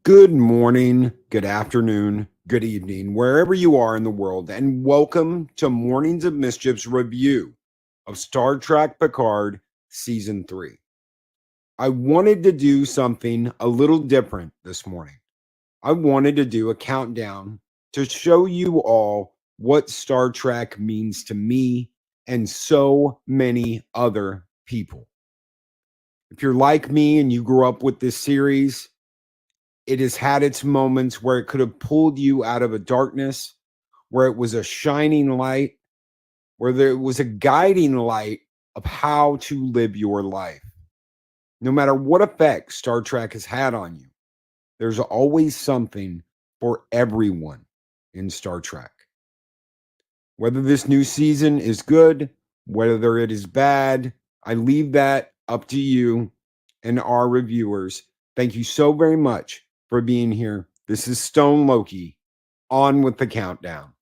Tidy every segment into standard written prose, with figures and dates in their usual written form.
Good morning, good afternoon, good evening, wherever you are in the world, and welcome to Mornings of Mischief's review of Star Trek Picard Season 3. I wanted to do something a little different this morning. I wanted to do a countdown to show you all what Star Trek means to me and so many other people. If you're like me and you grew up with this series, it has had its moments where it could have pulled you out of a darkness, where it was a shining light, where there was a guiding light of how to live your life. No matter what effect Star Trek has had on you, there's always something for everyone in Star Trek. Whether this new season is good, whether it is bad, I leave that up to you and our reviewers. Thank you so very much for being here. This is Stone Loki. On with the countdown.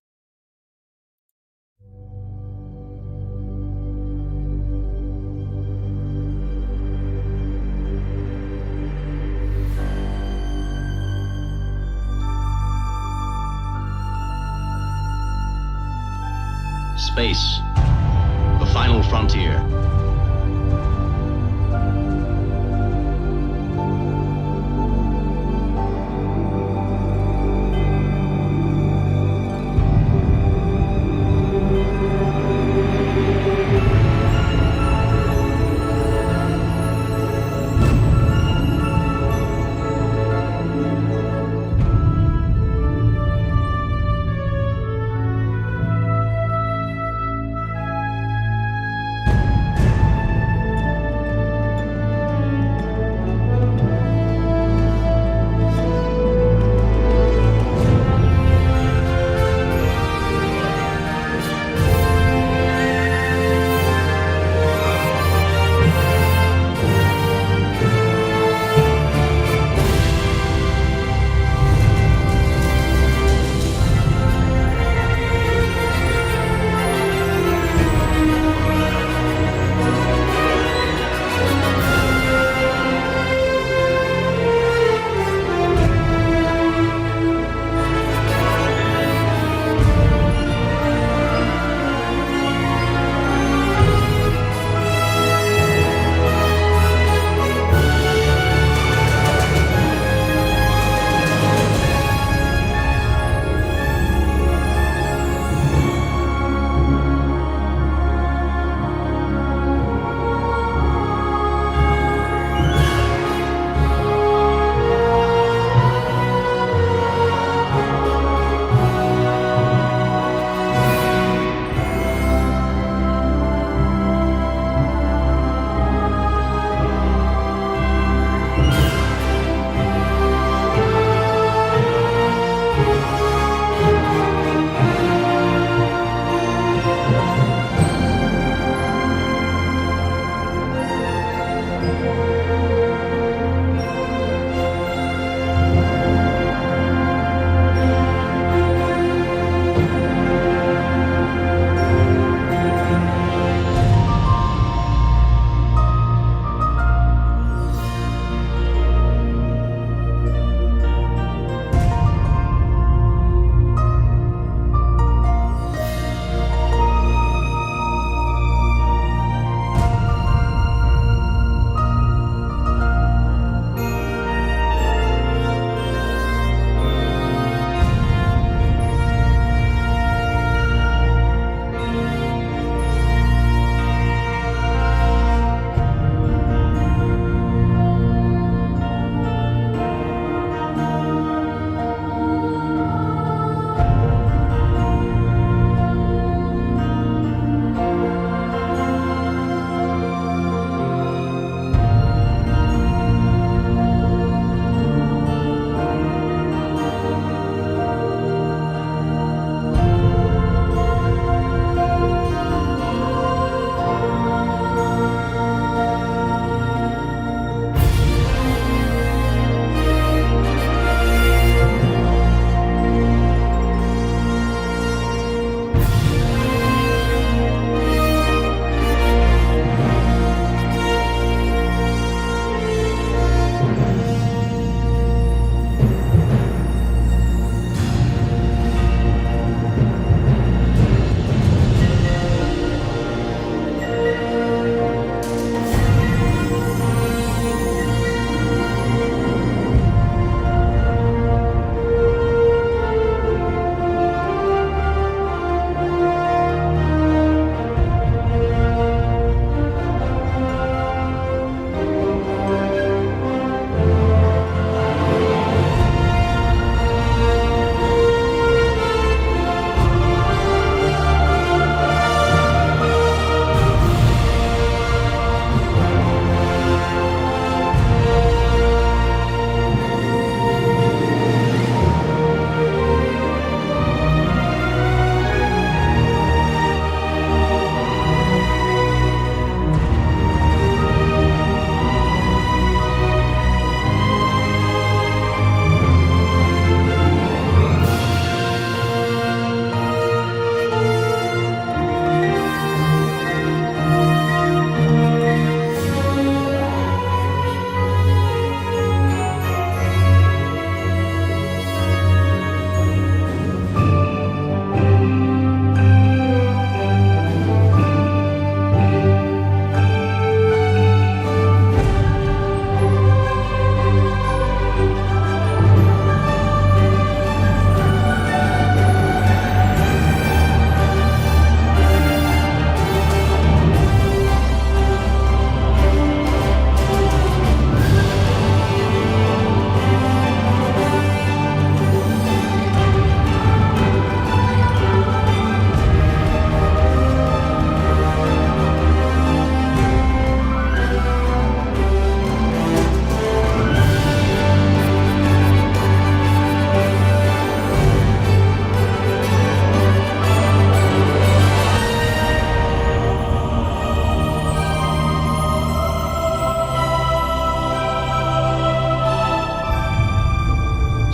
Space, the final frontier.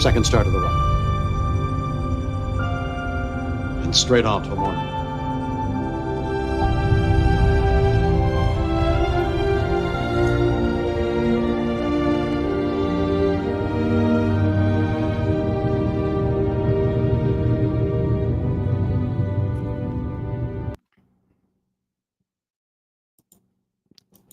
Second star to the right. And straight on to the morning.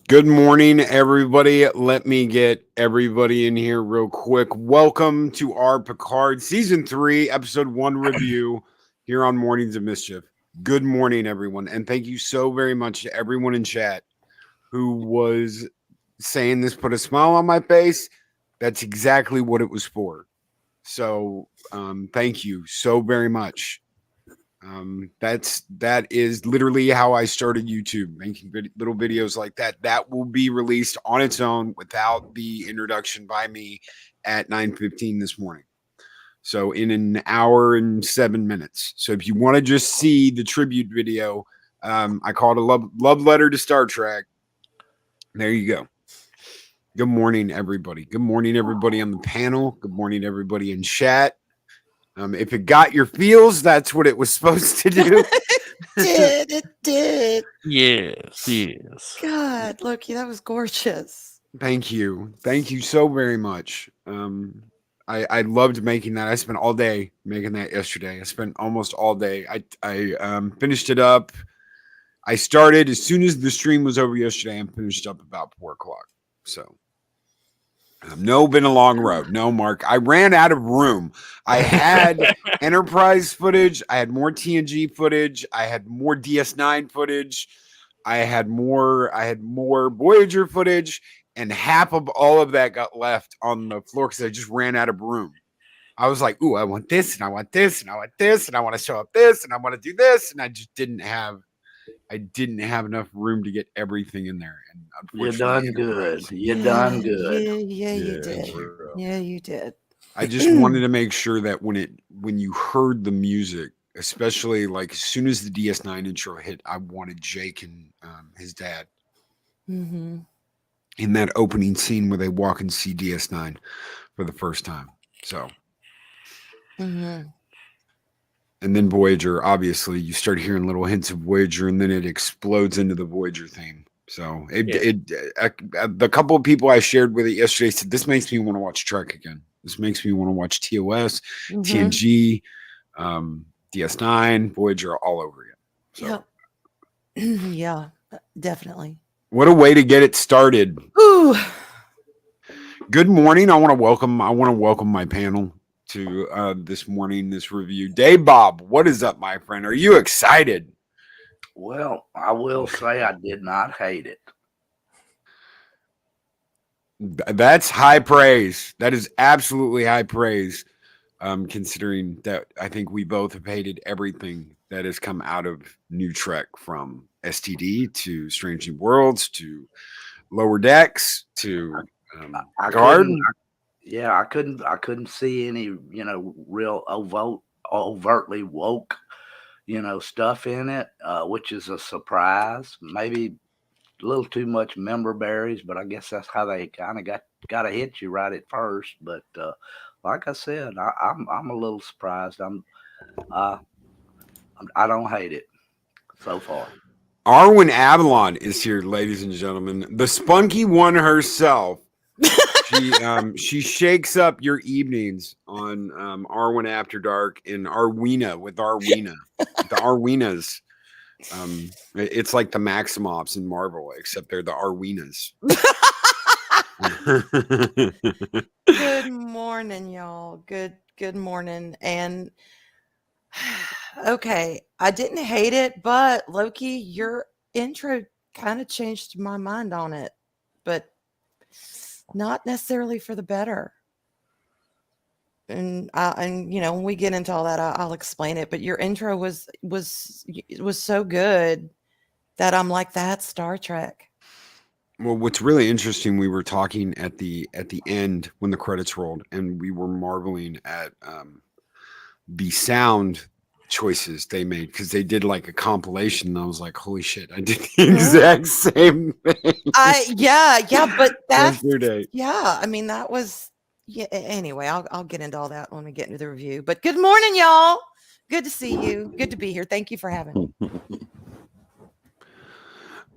Good morning, everybody. Let me get everybody in here real quick. Welcome to our Picard Season 3, Episode 1 review here on Mornings of Mischief. Good morning, everyone. And thank you so very much to everyone in chat who was saying this put a smile on my face. That's exactly what it was for. So thank you so very much. That is literally how I started YouTube, making little videos like that. That will be released on its own without the introduction by me at 9:15 this morning. So in an hour and 7 minutes. So if you want to just see the tribute video, I call it a love letter to Star Trek. There you go. Good morning, everybody. Good morning, everybody on the panel. Good morning, everybody in chat. If it got your feels, that's what it was supposed to do. It did. Yes. God, Loki, that was gorgeous. Thank you so very much. I loved making that. I spent all day making that yesterday. I spent almost all day. I finished it up. I started as soon as the stream was over yesterday and finished up about 4 o'clock. So no, been a long road. No, Mark. I ran out of room. I had Enterprise footage. I had more TNG footage. I had more DS9 footage. I had more Voyager footage, and half of all of that got left on the floor because I just ran out of room. I was like, ooh, I want this, and I want this, and I want this, and I want to show up this, and I want to do this, and I just didn't have enough room to get everything in there. And You done good. You done good. Yeah, you did. Yeah, you did. I just wanted to make sure that when you heard the music, especially like as soon as the DS9 intro hit, I wanted Jake and his dad Mm-hmm. in that opening scene where they walk and see DS9 for the first time. So, Mm-hmm. and then Voyager, obviously, you start hearing little hints of Voyager, and then it explodes into the Voyager theme. So, the couple of people I shared with it yesterday said, this makes me want to watch Trek again. This makes me want to watch TOS, Mm-hmm. TNG, DS9, Voyager, all over again. So, Yep. Yeah, definitely. what a way to get it started. Ooh. Good morning. I want to welcome my panel to this review. Dave Bob, what is up, my friend? Are you excited? Well, I will say I did not hate it. That's high praise. That is absolutely high praise. Considering that I think we both have hated everything that has come out of New Trek, from STD to Strange New Worlds to Lower Decks to I Guard. couldn't see any, real overtly woke, stuff in it, which is a surprise. Maybe a little too much member berries, but I guess that's how they kind of got to hit you right at first. But like I said, I'm a little surprised. I don't hate it so far. Arwen Avalon is here, ladies and gentlemen. The spunky one herself. She shakes up your evenings on Arwen After Dark and Arwina with Arwina. The Arwinas. It's like the Maximoffs in Marvel, except they're the Arwinas. Good morning, y'all. Good morning. And okay, I didn't hate it, but Loki, your intro kind of changed my mind on it, but not necessarily for the better. And when we get into all that, I'll explain it. But your intro was so good that I'm like, that's Star Trek. Well, what's really interesting, we were talking at the end when the credits rolled, and we were marveling at the sound choices they made, because they did like a compilation, and I was like, holy shit, I did the exact same thing. Yeah, but that's yesterday. yeah. I mean, that was Yeah. Anyway, I'll get into all that when we get into the review. But good morning, y'all. Good to see you. Good to be here. Thank you for having me.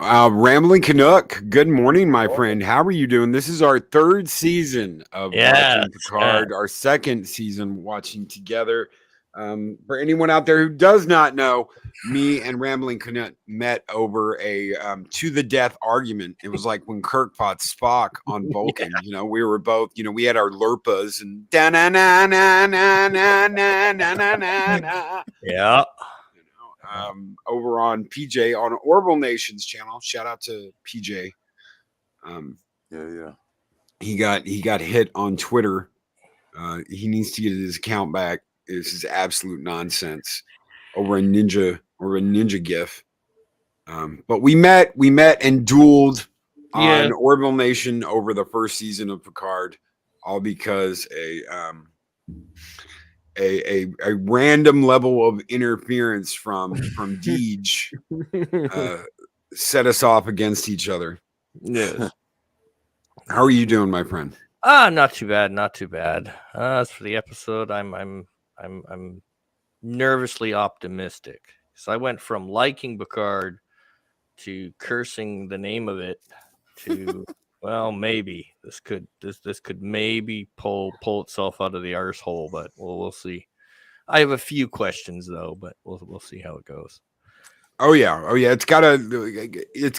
Rambling Canuck, good morning, my friend. How are you doing? This is our third season of watching Picard, our second season watching together. For anyone out there who does not know, me and Rambling Canuck met over a to the death argument. It was like when Kirk fought Spock on Vulcan. You know, we were both, we had our Lurpas and da na na na na na na na na na. Yeah. Over on PJ on Orbital Nation's channel. Shout out to PJ. Yeah. He got hit on Twitter. He needs to get his account back. This is absolute nonsense over a ninja gif. But we met and dueled on Orbital Nation over the first season of Picard, all because a random level of interference from Deej set us off against each other. Yes. How are you doing, my friend? Not too bad. As for the episode, I'm nervously optimistic. So I went from liking Picard to cursing the name of it to well, maybe this could maybe pull itself out of the arse hole, but we'll see. I have a few questions though, but we'll see how it goes. Oh yeah. It's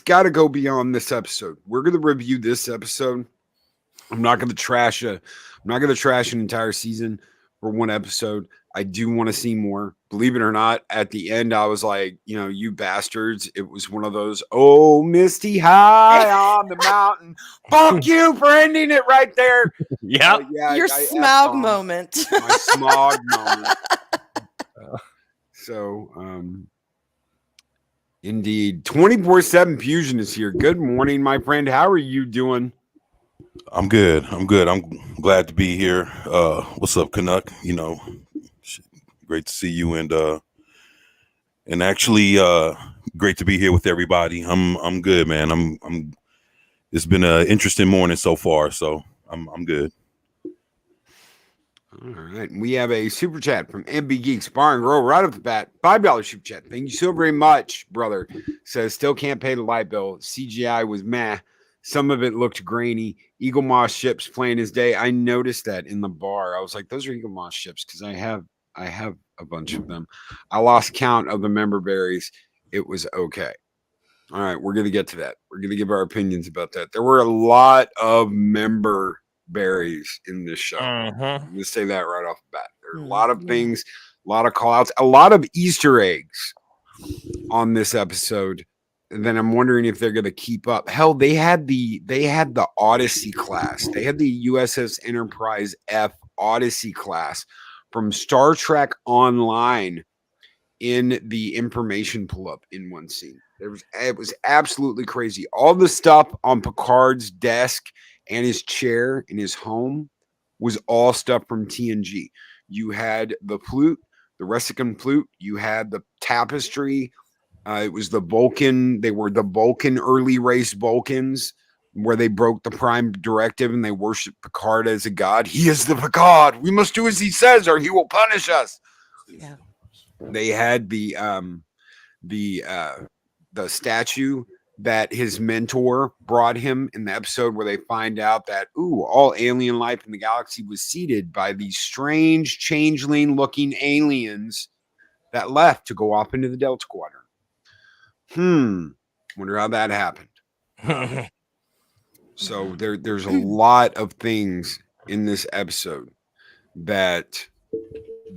gotta go beyond this episode. We're gonna review this episode. I'm not gonna trash an entire season for one episode. I do want to see more. Believe it or not, at the end, I was like, you bastards. It was one of those, oh, Misty high on the mountain. Fuck you for ending it right there. Yeah. Your smog moment. My smog moment. So, indeed. 24/7 Fusion is here. Good morning, my friend. How are you doing? I'm good. I'm glad to be here. What's up, Canuck? Great to see you and actually great to be here with everybody. I'm good, man. It's been an interesting morning so far, so I'm good. All right. We have a super chat from MB Geeks Bar and Grill right off the bat. $5 super chat. Thank you so very much, brother. Says still can't pay the light bill. CGI was meh. Some of it looked grainy. Eagle Moss ships playing his day. I noticed that in the bar. I was like, those are Eagle Moss ships because I have a bunch of them. I lost count of the member berries. It was okay. All right, we're going to get to that. We're going to give our opinions about that. There were a lot of member berries in this show. I'm going to say that right off the bat. There are a lot of things, a lot of call outs, a lot of Easter eggs on this episode. And then I'm wondering if they're going to keep up. Hell, they had the Odyssey class. They had the USS Enterprise F Odyssey class from Star Trek Online in the information pull-up in one scene. It was absolutely crazy. All the stuff on Picard's desk and his chair in his home was all stuff from TNG. You had the flute, the Resican flute. You had the tapestry. It was the Vulcan. They were the Vulcan early race Vulcans, where they broke the Prime Directive and they worshiped Picard as a god. He is the Picard. We must do as he says, or he will punish us. Yeah. They had the statue that his mentor brought him in the episode where they find out that all alien life in the galaxy was seeded by these strange changeling-looking aliens that left to go off into the Delta Quadrant. Wonder how that happened. So there's a lot of things in this episode that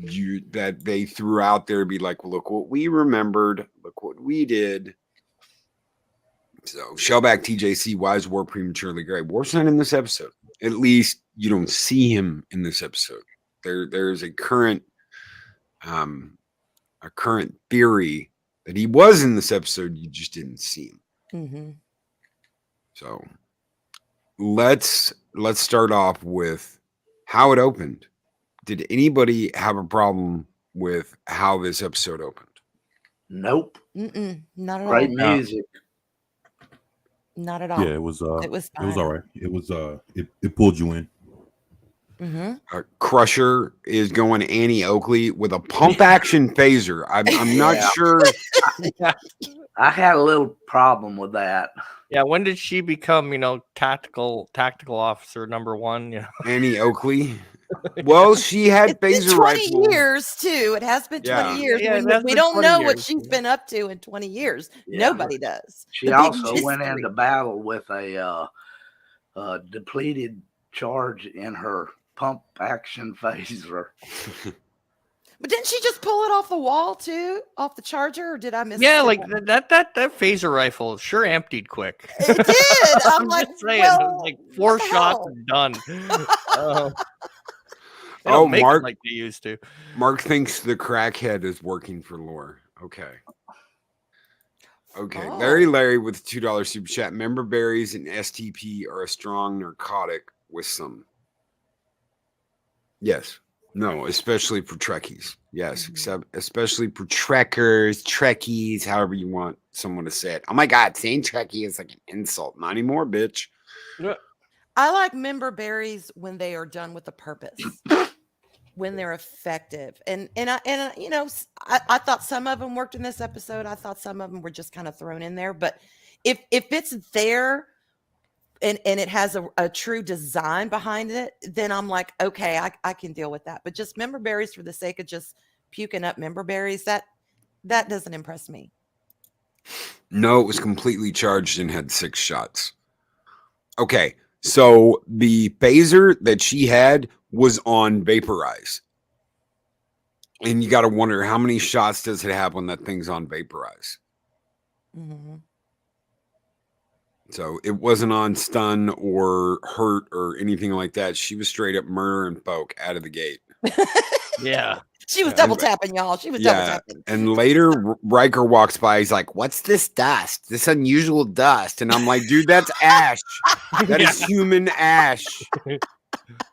they threw out there to be like, well, look what we remembered, look what we did. So Shellback TJC, why is War prematurely gray? War's not in this episode. At least you don't see him in this episode. There's a current theory that he was in this episode, you just didn't see him. So let's start off with how it opened. Did anybody have a problem with how this episode opened? Nope. Not at Great all. music. Not at all. Yeah, it was fine. all right. It was it pulled you in. Crusher is going Annie Oakley with a pump action phaser. I'm not Yeah. sure. I had a little problem with that. Yeah, when did she become, tactical officer number 1? Annie Oakley. Well, she had It's been phaser 20 rifle. years too. It has been 20 Yeah. years. Yeah, it has we been don't 20 know what years. she's been up to in 20 years. Yeah. Nobody does. She The big also went mystery. into battle with a depleted charge in her pump action phaser. But didn't she just pull it off the wall too, off the charger? Or did I miss? Yeah, it? like that phaser rifle sure emptied quick. It did. I'm I'm like, just saying, well, it was like 4 what the shots hell? and done. They Oh, don't make 'em Mark. like they used to. Mark thinks the crackhead is working for lore. Okay. Okay. Oh. Larry with $2 super chat. Member berries and STP are a strong narcotic with some. Yes. No, especially for Trekkies. Yes, especially for Trekkers, Trekkies, however you want someone to say it. Oh my God, saying Trekkie is like an insult. Not anymore, bitch. I like member berries when they are done with a purpose, when they're effective. And I thought some of them worked in this episode. I thought some of them were just kind of thrown in there. But if it's there and it has a true design behind it, then I'm like, okay, I can deal with that. But just member berries for the sake of just puking up member berries, that doesn't impress me. No, it was completely charged and had 6 shots. Okay, so the phaser that she had was on vaporize. And you got to wonder, how many shots does it have when that thing's on vaporize? Mm-hmm. So it wasn't on stun or hurt or anything like that. She was straight up murder and folk out of the gate. Yeah. She was double tapping, y'all. She was double tapping. And later Riker walks by. He's like, "What's this dust? This unusual dust?" And I'm like, "Dude, that's ash. That is human ash.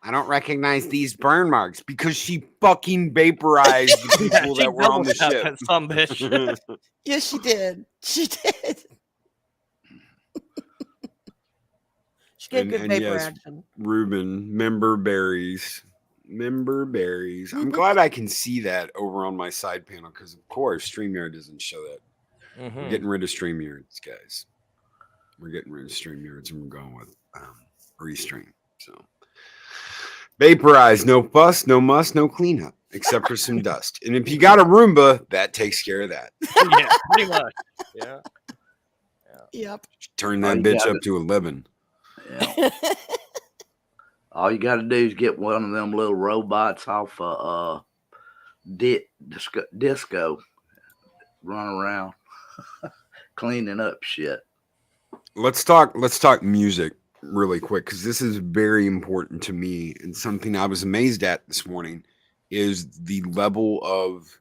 I don't recognize these burn marks," because she fucking vaporized the people that were on the ship. Some bitch. Yes, she did. She did. She gave good vapor action. Ruben, member berries. I'm glad I can see that over on my side panel because, of course, StreamYard doesn't show that. We're getting rid of StreamYards, guys. We're getting rid of StreamYards and we're going with Restream. So, vaporize, no fuss, no muss, no cleanup, except for some dust. And if you got a Roomba, that takes care of that. Yeah, pretty much. Yeah. Yep. Turn that bitch up to 11. Yeah. All you got to do is get one of them little robots off disco, run around cleaning up shit. Let's talk music really quick because this is very important to me and something I was amazed at this morning is the level of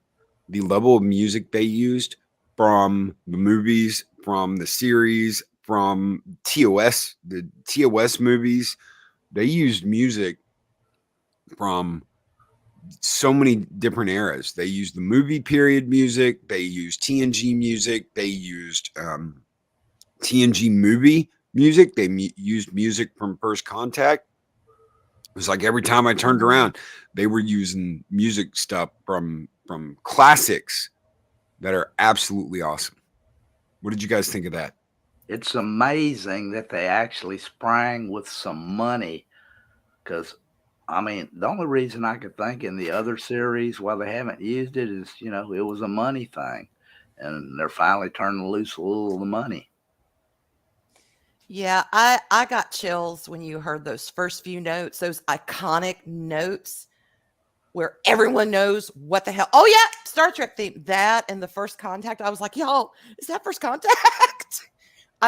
music they used from the movies, from the series, from the TOS movies. They used music from so many different eras. They used the movie period music. They used TNG music. They used TNG movie music. They used music from First Contact. It was like every time I turned around, they were using music stuff from classics that are absolutely awesome. What did you guys think of that? It's amazing that they actually sprang with some money because, I mean, the only reason I could think in the other series why they haven't used it is, it was a money thing. And they're finally turning loose a little of the money. Yeah, I got chills when you heard those first few notes, those iconic notes where everyone knows what the hell. Oh, yeah, Star Trek theme. That and the First Contact. I was like, y'all, is that First Contact?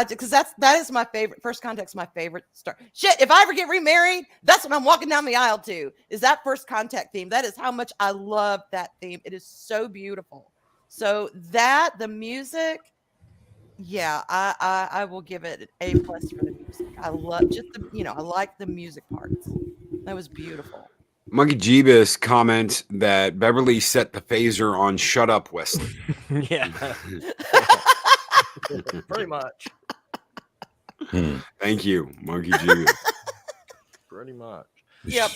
Because that is my favorite. First Contact's my favorite Star. Shit, if I ever get remarried, that's what I'm walking down the aisle to. Is that First Contact theme? That is how much I love that theme. It is so beautiful. So the music, yeah, I will give it an A+ for the music. I love I like the music parts. That was beautiful. Monkey Jeebus comments that Beverly set the phaser on "Shut Up, Wesley." Yeah. Pretty much. Thank you, Monkey Jeebus. Pretty much. Yep.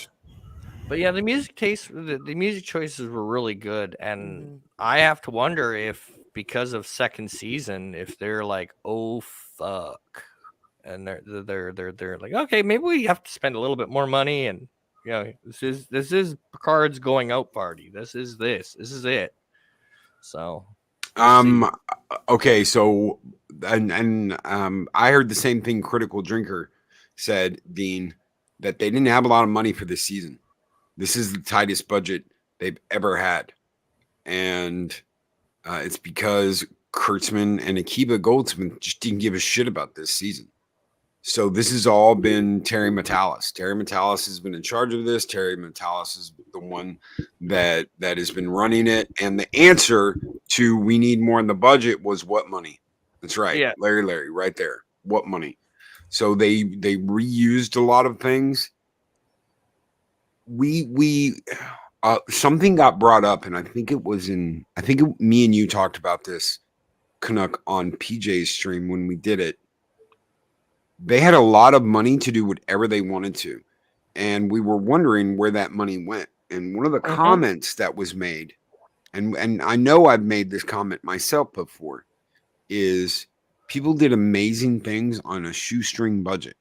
But yeah, the music taste, the music choices were really good, and Mhm. I have to wonder if because of second season, if they're like, oh fuck, and they're like, okay, maybe we have to spend a little bit more money, and you know, this is Picard's going out party. This is it. So we'll see. Okay, so I heard the same thing Critical Drinker said, Dean, that they didn't have a lot of money for this season. This is the tightest budget they've ever had. And it's because Kurtzman and Akiva Goldsman just didn't give a shit about this season. So this has all been Terry Matalas. Terry Matalas has been in charge of this. Terry Matalas is the one that has been running it. And the answer to we need more in the budget was what money? That's right. Yeah. Larry, right there. What money? So they reused a lot of things. We something got brought up, and I think me and you talked about this, Canuck, on PJ's stream when we did it. They had a lot of money to do whatever they wanted to, and we were wondering where that money went. And one of the comments that was made, and I know I've made this comment myself before, is people did amazing things on a shoestring budget.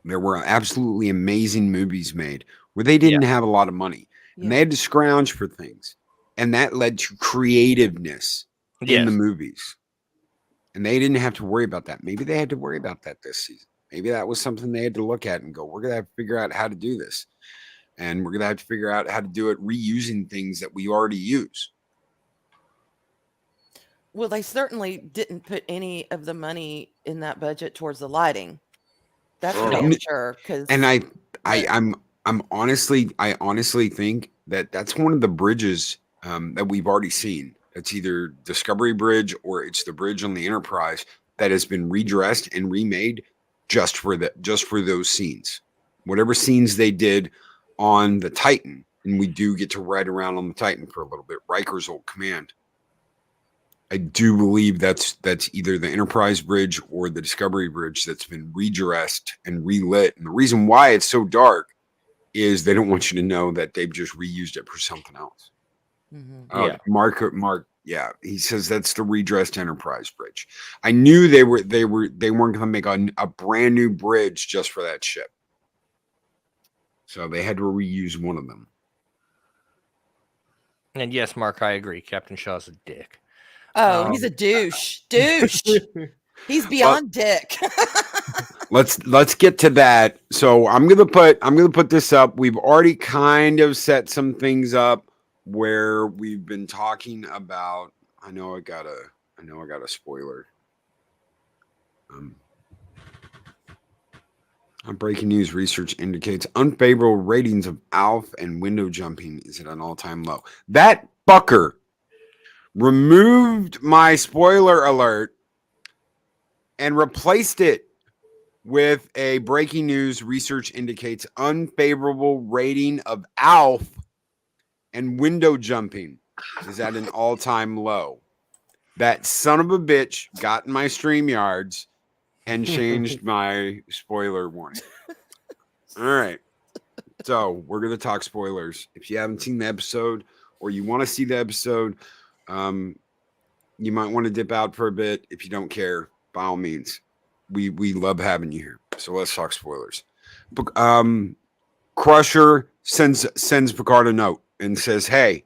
There were absolutely amazing movies made where they didn't have a lot of money, and they had to scrounge for things, and that led to creativeness in the movies. And they didn't have to worry about that. Maybe they had to worry about that this season. Maybe that was something they had to look at and go, we're going to have to figure out how to do this. And we're going to have to figure out how to do it reusing things that we already use. Well, they certainly didn't put any of the money in that budget towards the lighting. That's for damn sure. And I honestly think that that's one of the bridges that we've already seen. It's either Discovery Bridge or it's the bridge on the Enterprise that has been redressed and remade just for those scenes. Whatever scenes they did on the Titan, and we do get to ride around on the Titan for a little bit, Riker's old command. I do believe that's either the Enterprise Bridge or the Discovery Bridge that's been redressed and relit. And the reason why it's so dark is they don't want you to know that they've just reused it for something else. Mm-hmm. Mark, yeah, he says that's the redressed Enterprise Bridge. I knew they weren't going to make a brand new bridge just for that ship, so they had to reuse one of them. And yes, Mark, I agree. Captain Shaw's a dick. Oh, he's a douche. He's beyond dick. Let's get to that. So I'm gonna put this up. We've already kind of set some things up where we've been talking about. I know I got a spoiler. Breaking news research indicates unfavorable ratings of ALF and window jumping is at an all-time low. That fucker removed my spoiler alert and replaced it with a breaking news research indicates unfavorable rating of ALF and window jumping is at an all-time low. That son of a bitch got in my StreamYards and changed my spoiler warning. All right. So we're going to talk spoilers. If you haven't seen the episode or you want to see the episode, you might want to dip out for a bit. If you don't care, by all means, we love having you here. So let's talk spoilers. Crusher sends Picard a note and says, "Hey,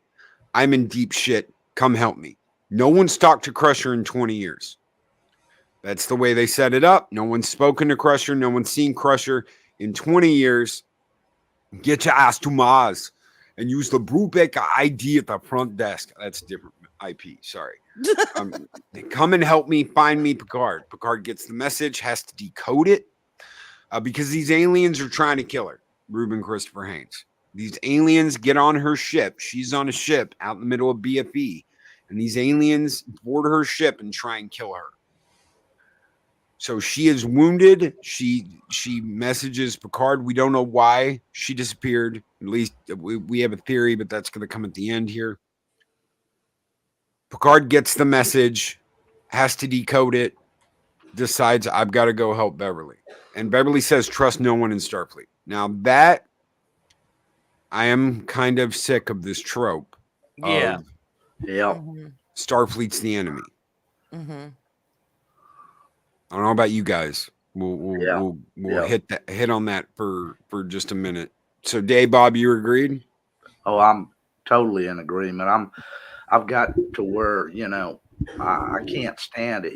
I'm in deep shit. Come help me." No one's talked to Crusher in 20 years. That's the way they set it up. No one's spoken to Crusher. No one's seen Crusher in 20 years. Get your ass to Mars and use the Brubeck ID at the front desk. That's a different IP. Sorry. Come and help me find me Picard. Picard gets the message, has to decode it because these aliens are trying to kill her. Ruben Christopher Haynes. These aliens get on her ship. She's on a ship out in the middle of BFE. And these aliens board her ship and try and kill her. So she is wounded. She messages Picard. We don't know why she disappeared. At least we have a theory, but that's going to come at the end here. Picard gets the message, has to decode it, decides I've got to go help Beverly. And Beverly says, trust no one in Starfleet. Now that I am kind of sick of this trope. Yeah. Of Yeah. Starfleet's the enemy. Mm-hmm. I don't know about you guys. We'll Yeah. we'll hit on that for just a minute. So, Dave, Bob, you agreed? Oh, I'm totally in agreement. I've got to where, I can't stand it.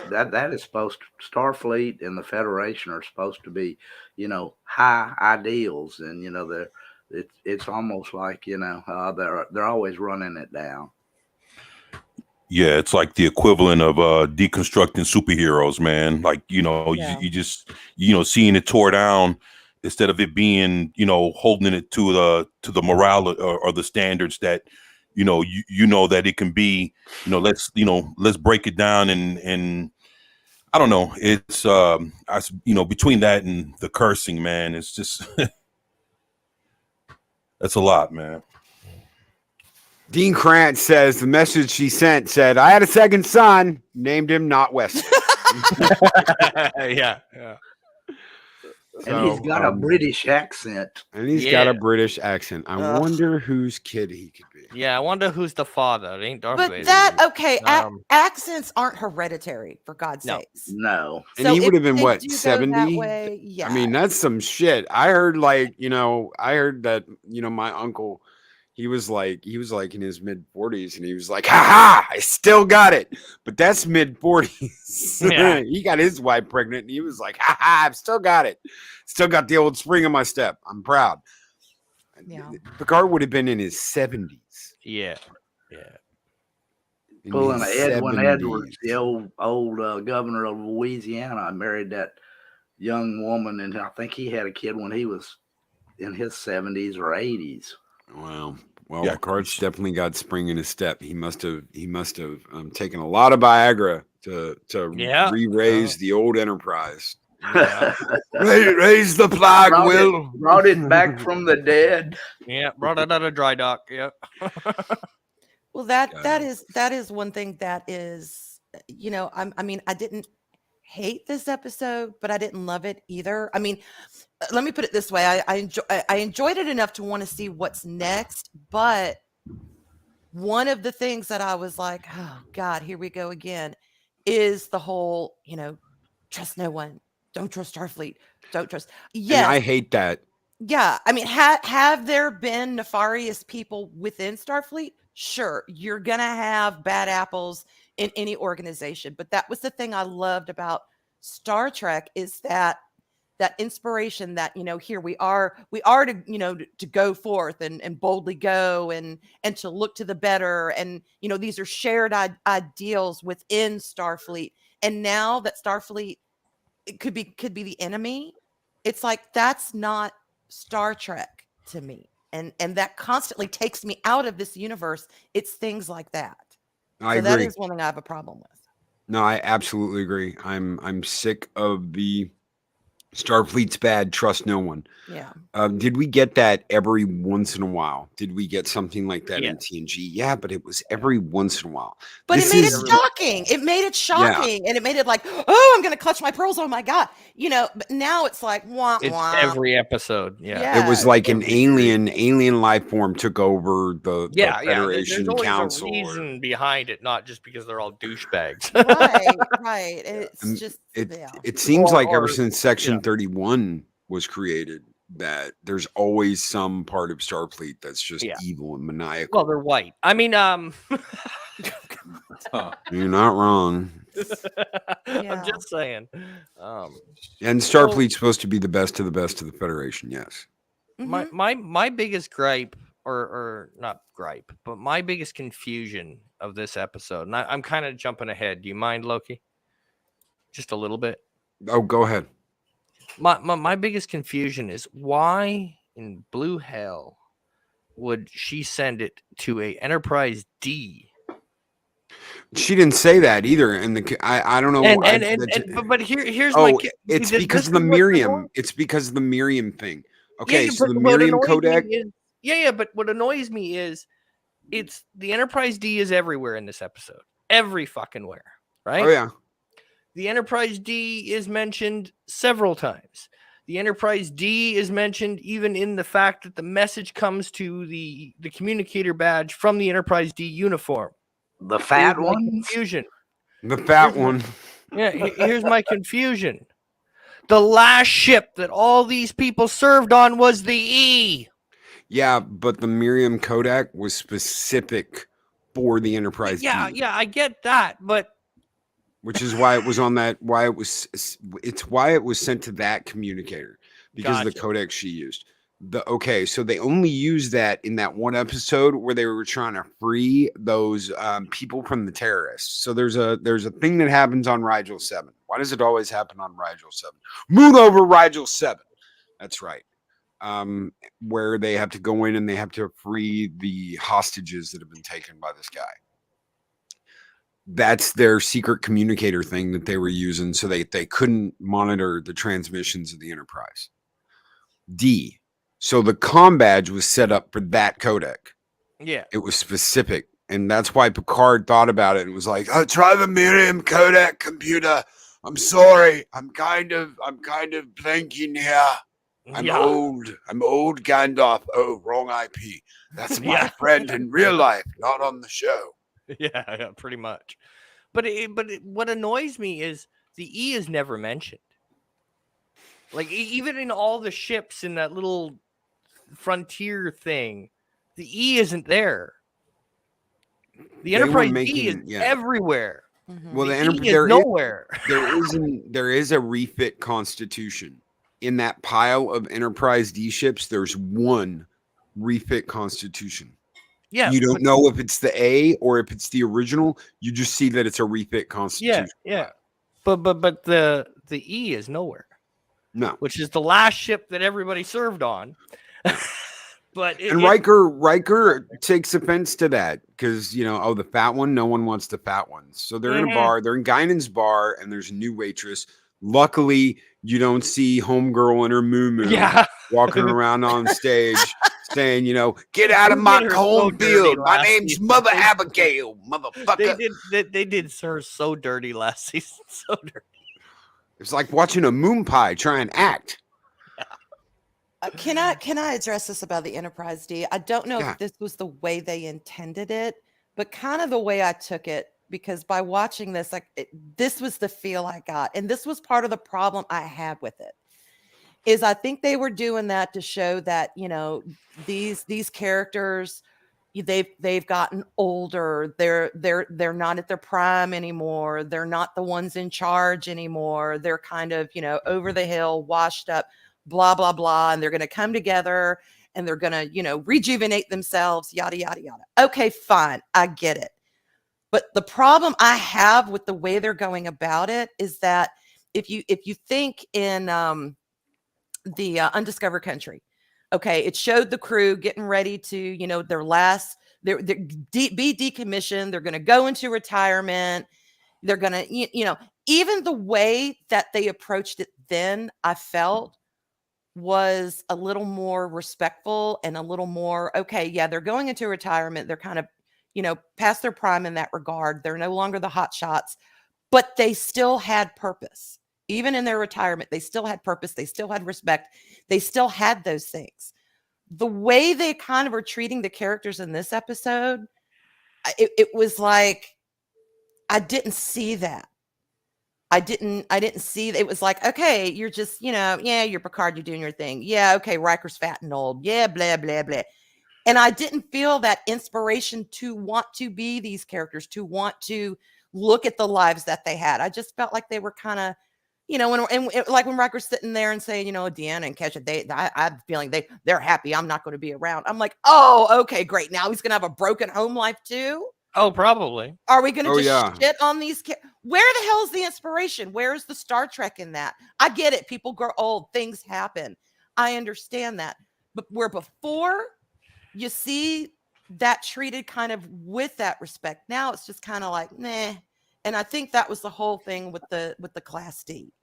That is supposed to, Starfleet and the Federation are supposed to be, high ideals, and it's almost like they're always running it down. Yeah, it's like the equivalent of deconstructing superheroes, man. Like, Yeah. you just seeing it tore down instead of it being, holding it to the morale or the standards that you know that it can be. Let's break it down, and I don't know. It's between that and the cursing, man, it's just that's a lot, man. Dean Krantz says the message she sent said, "I had a second son, named him not West." Yeah. And he's got a British accent. And he's got a Yeah. British accent. I Ugh. wonder whose kid he could be. Yeah, I wonder who's the father. It ain't Darth But Vader. accents aren't hereditary, for God's No. sakes. No. And So he if would have been they what, do go that 70? way, yeah. I mean, that's some shit. I heard that, my uncle, he was like in his mid 40s, and he was like, "Ha ha, I still got it." But that's mid 40s. Yeah. He got his wife pregnant, and he was like, "Ha ha, I've still got it. Still got the old spring in my step. I'm proud." Yeah. Picard would have been in his 70s. Yeah. In Pulling his Edwin 70s. Edwards, the old governor of Louisiana. I married that young woman, and I think he had a kid when he was in his 70s or 80s. Wow. Well, Yeah. Picard's definitely got spring in his step. He must have taken a lot of Viagra to Yeah. re-raise the old Enterprise. Yeah. Raise the flag, Will. Brought it back from the dead. Yeah. Brought it out of dry dock. Yep. Well, that is one thing that is, I didn't hate this episode, but I didn't love it either. I mean, let me put it this way: I enjoyed it enough to want to see what's next. But one of the things that I was like, "Oh God, here we go again," is the whole, trust no one, don't trust Starfleet, don't trust. Yes, And I hate that. yeah. I mean, have there been nefarious people within Starfleet? Sure, you're gonna have bad apples in any organization, but that was the thing I loved about Star Trek, is that inspiration that, here we are to, to go forth and boldly go and to look to the better, and these are shared ideals within Starfleet. And now that Starfleet, it could be the enemy, it's like, that's not Star Trek to me. And that constantly takes me out of this universe. It's things like that. I So agree. that is one thing I have a problem with. No, I absolutely agree. I'm sick of the Starfleet's bad, trust no one. Yeah. Did we get that every once in a while? Did we get something like that Yeah. in TNG? Yeah, but it was every once in a while. But This it made is- it shocking. It made it shocking. And it made it like, oh, I'm going to clutch my pearls. Oh my God. But now it's like, wah, It's wah. every episode. Yeah. Yeah. It was like an every alien life form took over the Yeah. Federation There's always Council. a reason behind it, not just because they're all douchebags. Right. It's just, yeah. It seems Or- like ever or- since Section yeah. 31 was created, that there's always some part of Starfleet that's just Yeah. evil and maniacal. Well, they're white. I mean, You're not wrong. Yeah. I'm just saying. And Starfleet's supposed to be the best of the Federation, yes. Mhm. My biggest gripe, or not gripe, but my biggest confusion of this episode, and I'm kind of jumping ahead. Do you mind, Loki? Just a little bit. Oh, go ahead. My biggest confusion is, why in blue hell would she send it to a Enterprise D? She didn't say that either, and I don't know. But here's oh, my. it's this- because this of the is what's Miriam. annoying. It's because of the Miriam thing. Okay, Yeah, so but the what Miriam annoys me codec. is- but what annoys me is, it's the Enterprise D is everywhere in this episode. Every fucking where, right? Oh yeah, The Enterprise D is mentioned several times. The Enterprise D is mentioned even in the fact that the message comes to the communicator badge from the Enterprise D uniform. The fat Here's my ones. confusion. The fat Here's my- one. Yeah, here's my confusion. The last ship that all these people served on was the E. Yeah, but the Miriam codec was specific for the Enterprise Yeah, D, yeah, I get that, but which is why it was on that. Why it was. It's why it was sent to that communicator because of the Gotcha. codec she used. Okay, so they only used that in that one episode where they were trying to free those people from the terrorists. So there's a thing that happens on Rigel 7. Why does it always happen on Rigel 7? Moon over Rigel 7. That's right. Where they have to go in and they have to free the hostages that have been taken by this guy. That's their secret communicator thing that they were using, so they couldn't monitor the transmissions of the Enterprise. D. So the comm badge was set up for that codec. yeah. It was specific, and that's why Picard thought about it and was like, "Oh, try the Miriam codec computer. I'm sorry, I'm kind of blanking here. I'm old Gandalf. Oh, wrong IP. That's my Yeah. friend in real life, not on the show." Yeah, pretty much. But what annoys me is the E is never mentioned. Like even in all the ships in that little frontier thing, the E isn't there. The They were Enterprise D making- is yeah. everywhere. Mhm. Well, The the E Enterprise is nowhere. there is a refit constitution in that pile of Enterprise D ships. There's one refit constitution. Yeah, You don't but- know if it's the A or if it's the original. You just see that it's a refit Yeah, constitution. yeah. But the E is nowhere, No. which is the last ship that everybody served on. But And Riker takes offense to that because the fat one, no one wants the fat ones. So they're in a Mhm. bar, they're in Guinan's bar, and there's a new waitress. Luckily, you don't see homegirl in her moo yeah, walking around on stage saying, "Get out of Who my did her so cornfield. dirty My last name's season?" Mother Abigail, they motherfucker." did her so dirty last season, so dirty. It's like watching a moon pie try and act. Can I address this about the Enterprise D? I don't know Yeah. if this was the way they intended it, but kind of the way I took it, because by watching this, this was the feel I got, and this was part of the problem I had with it. Is I think they were doing that to show that these characters, they've gotten older. They're not at their prime anymore. They're not the ones in charge anymore. They're kind of over the hill, washed up, blah blah blah, and they're going to come together and they're going to rejuvenate themselves, yada yada yada. Okay, fine, I get it. But the problem I have with the way they're going about it is that if you think in the Undiscovered Country, okay, it showed the crew getting ready to their last they're be decommissioned. They're going to go into retirement. They're going to even the way that they approached it then, I felt was a little more respectful and a little more, okay, yeah, they're going into retirement. They're kind of, past their prime in that regard. They're no longer the hot shots, but they still had purpose. Even in their retirement, they still had purpose. They still had respect. They still had those things. The way they kind of were treating the characters in this episode, it was like, I didn't see that. I didn't see that. It was like, okay, you're just, yeah, you're Picard, you're doing your thing. Yeah, okay, Riker's fat and old. Yeah, blah, blah, blah. And I didn't feel that inspiration to want to be these characters, to want to look at the lives that they had. I just felt like they were kind of, like when Riker's sitting there and saying, Deanna and Kesha, I'm feeling they're happy. I'm not going to be around. I'm like, oh, okay, great. Now he's going to have a broken home life too. Oh, probably. Are we going to yeah. shit on these kids? Where the hell is the inspiration? Where is the Star Trek in that? I get it. People grow old. Things happen. I understand that. But where before you see that treated kind of with that respect, now it's just kind of like, nah. And I think that was the whole thing with the Class D.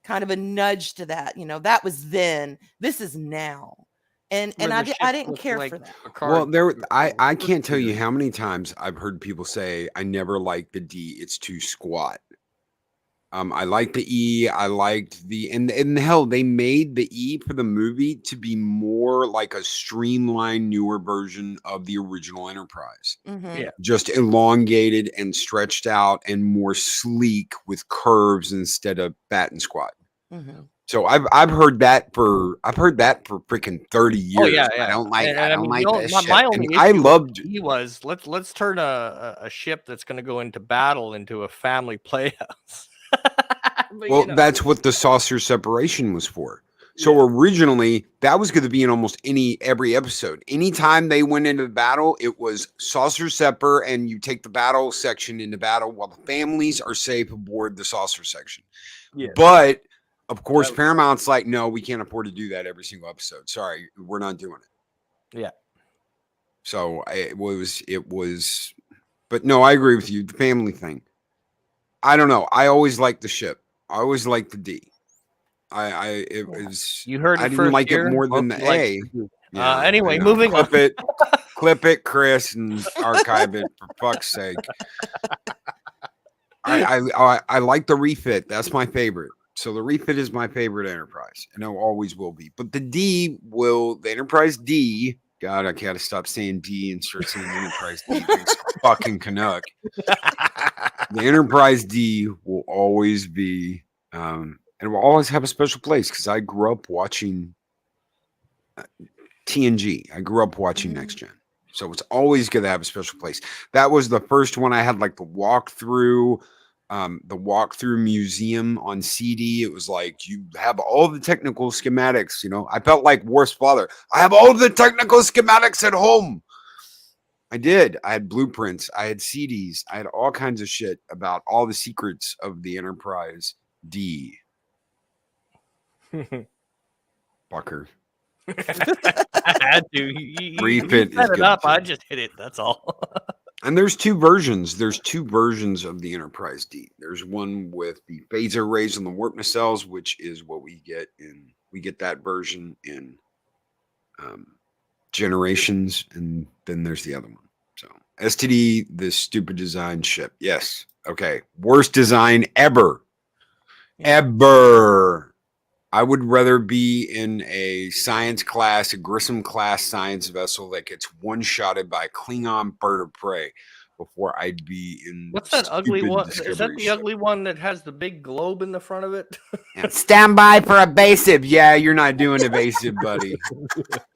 Kind of a nudge to that. That was then. This is now. And I didn't care for that. Well, I can't tell you how many times I've heard people say, "I never liked the D. It's too squat." I liked the E. I liked the and hell, they made the E for the movie to be more like a streamlined, newer version of the original Enterprise. Mhm. Yeah. Just elongated and stretched out and more sleek with curves instead of fat and squat. Mhm. So I've heard that for freaking 30 years. Oh yeah, I yeah. don't like And I I don't mean, like that shit. my And only I issue with loved he was let's turn a ship that's going to go into battle into a family playhouse. But, well, that's what the saucer separation was for. So originally that was going to be in almost every episode. Anytime they went into the battle, it was saucer separ, and you take the battle section into battle while the families are safe aboard the saucer section. Yeah. But of course, That- Paramount's like, no, we can't afford to do that every single episode. Sorry, we're not doing it. Yeah. So it was, but no, I agree with you. The family thing. I don't know. I always liked the ship. I always liked the D. It was. You heard it I didn't first like here. it more than the Loki likes A. the D. Yeah, Anyway, I know. moving on. Clip it, Chris, and archive it for fuck's sake. I like the refit. That's my favorite. So the refit is my favorite Enterprise, and it always will be. But the Enterprise D. God, I gotta stop saying D and start saying Enterprise D. Thanks, fucking Canuck. The Enterprise D will always be, and it will always have a special place because I grew up watching TNG. I grew up watching Next Gen. So it's always going to have a special place. That was the first one I had, like the walkthrough museum on CD. It was like you have all the technical schematics. I felt like Worf's father. I have all the technical schematics at home. I did. I had blueprints. I had CDs. I had all kinds of shit about all the secrets of the Enterprise D. Fucker. I had to. You Refit is set it good up. too. I just hit it. That's all. And there's two versions. There's two versions of the Enterprise D. There's one with the phaser rays on the warp nacelles, which is what we get that version in Generations, and then there's the other one. So STD, this stupid design ship. Yes. Okay. Worst design ever. Ever. I would rather be in a science class, a Grissom class science vessel that gets one-shotted by a Klingon bird of prey before I'd be in. What's that ugly stupid one? Is that Discovery the ship. ugly one that has the big globe in the front of it? Yeah, stand by for evasive. Yeah, you're not doing evasive, buddy.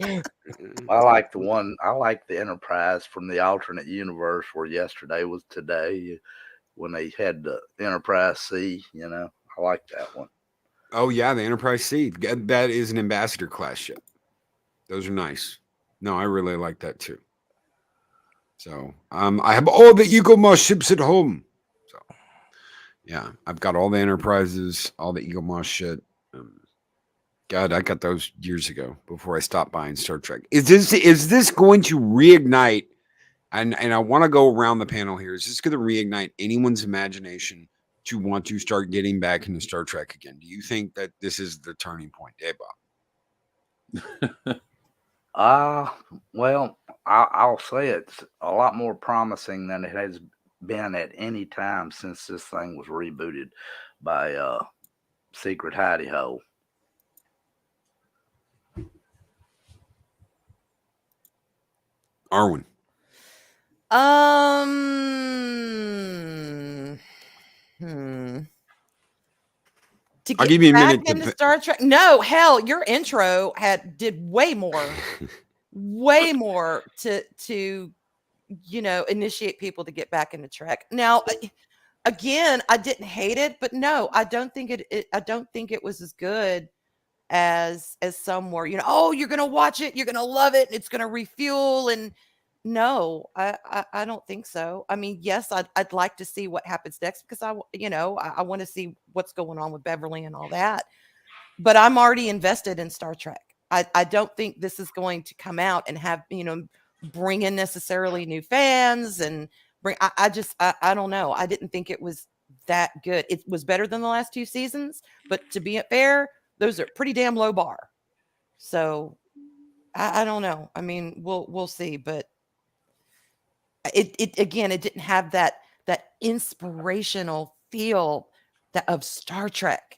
I like the Enterprise from the alternate universe where yesterday was today when they had the Enterprise C, I like that one. Oh yeah, the Enterprise C. That is an ambassador class ship. Those are nice. No, I really like that too. So I have all the Eagle Moss ships at home. So yeah, I've got all the Enterprises, all the Eagle Moss shit. God, I got those years ago before I stopped buying Star Trek. Is this going to reignite? And I want to go around the panel here. Is this going to reignite anyone's imagination to want to start getting back into Star Trek again? Do you think that this is the turning point, Dave Bob? Well, I'll say it's a lot more promising than it has been at any time since this thing was rebooted by Secret Hidey Hole. Arwen. To I'll get give you a back minute to into Star Trek. No, hell, your intro did way more to initiate people to get back into Trek. Now, again, I didn't hate it, but no, I don't think it was as good as some were. Oh, you're gonna watch it, you're gonna love it, it's gonna refuel. And no, I don't think so. I mean, yes, I'd like to see what happens next because I want to see what's going on with Beverly and all that. But I'm already invested in Star Trek. I don't think this is going to come out and have bring in necessarily new fans and bring. I don't know. I didn't think it was that good. It was better than the last two seasons, but to be fair, those are pretty damn low bar. So I don't know. I mean, we'll see, but it didn't have that inspirational feel of Star Trek.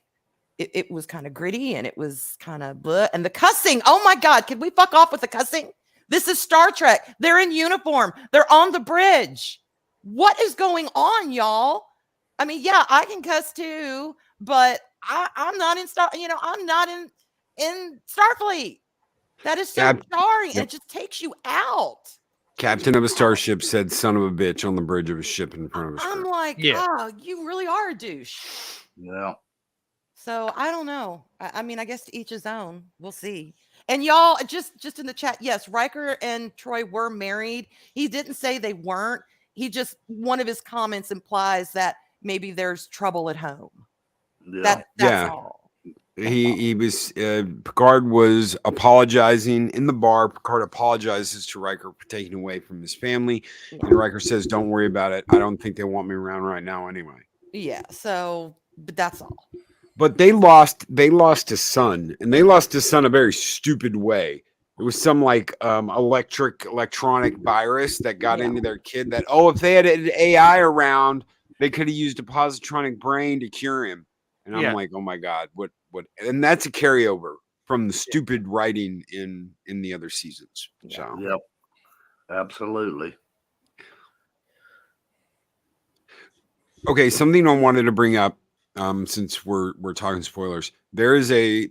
It was kind of gritty and it was kind of blah. And the cussing, oh my God, can we fuck off with the cussing? This is Star Trek. They're in uniform. They're on the bridge. What is going on, y'all? I mean, yeah, I can cuss too, but I'm not in I'm not in Starfleet. That is so jarring. And it just takes you out. Captain of a starship said "son of a bitch" on the bridge of a ship in front of us. I'm like, oh, you really are a douche. Yeah. So I don't know. I mean, I guess to each his own. We'll see. And y'all, just in the chat, yes, Riker and Troy were married. He didn't say they weren't. He just, one of his comments implies that maybe there's trouble at home. Yeah. That's all. He was Picard was apologizing in the bar. Picard apologizes to Riker for taking away from his family, and Riker says, "Don't worry about it. I don't think they want me around right now anyway." Yeah. So, but that's all. But they lost his son, and they lost his son a very stupid way. It was some like electronic virus that got into their kid that, if they had an AI around, they could have used a positronic brain to cure him. And I'm like, oh my God, what? And that's a carryover from the stupid writing in the other seasons. So yep, absolutely. Okay, something I wanted to bring up. Since we're talking spoilers, there's a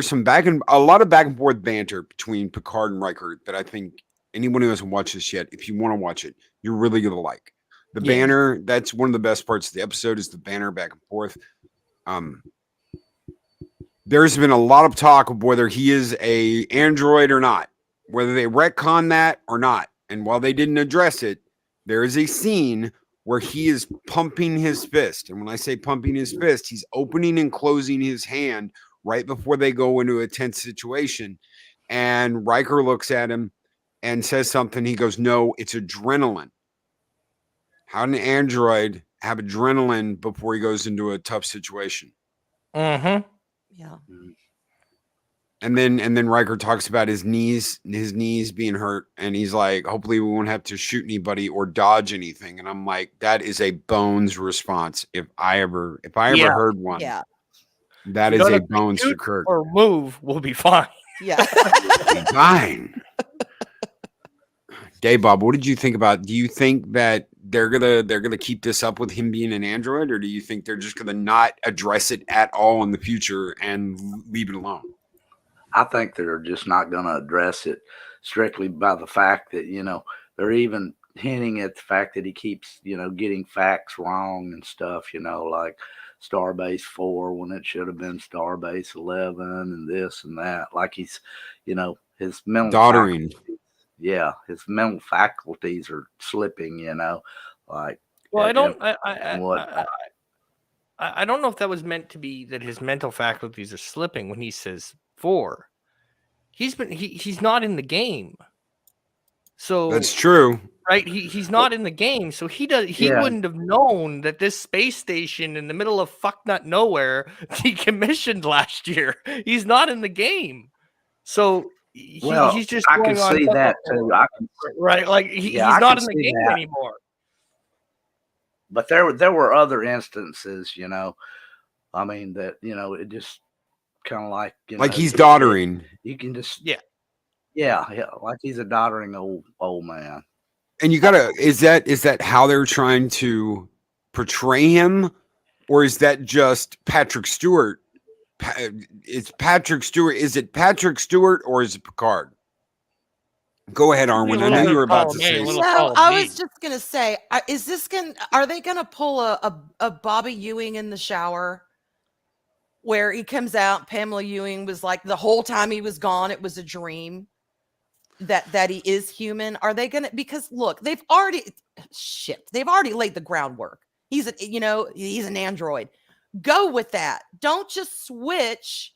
some a lot of back and forth banter between Picard and Riker that I think anyone who hasn't watched this yet, if you want to watch it, you're really gonna like. The banner, that's one of the best parts of the episode, is the banner back and forth. There's been a lot of talk of whether he is a android or not, whether they retcon that or not. And while they didn't address it, there is a scene where he is pumping his fist. And when I say pumping his fist, he's opening and closing his hand right before they go into a tense situation. And Riker looks at him and says something. He goes, "No, it's adrenaline. How an android have adrenaline before he goes into a tough situation?" Mm-hmm. Yeah. And then Riker talks about his knees being hurt, and he's like, "Hopefully we won't have to shoot anybody or dodge anything." And I'm like, that is a Bones response. If I ever heard one, that is a Bones to Kirk. Or move, we'll be fine. Yeah. Fine. Dave Bob, what did you think about? Do you think that they're gonna keep this up with him being an android, or do you think they're just gonna not address it at all in the future and leave it alone? I think they're just not going to address it strictly by the fact that, they're even hinting at the fact that he keeps, getting facts wrong and stuff, like Starbase 4 when it should have been Starbase 11 and this and that. Like he's, his mental doddering. His mental faculties are slipping, like. Well, I don't know if that was meant to be that his mental faculties are slipping when he says 4. He's not in the game. So that's true. Right? He's not in the game. So he wouldn't have known that this space station in the middle of fucknut nowhere decommissioned last year. He's not in the game. So he's just I can see that too. Right? Like he's not in the game anymore. But there were other instances, I mean, that, it just kind of like, like he's doddering. You can just, like he's a doddering old man. And you gotta, is that how they're trying to portray him? Or is that just Patrick Stewart? It's Patrick Stewart. Is it Patrick Stewart or is it Picard? Go ahead, Arwen. I know you were about to say something. So I was just gonna say, are they gonna pull a Bobby Ewing in the shower, where he comes out? Pamela Ewing was like, the whole time he was gone, it was a dream that he is human. Are they gonna? Because look, they've already laid the groundwork. He's an android. Go with that. Don't just switch.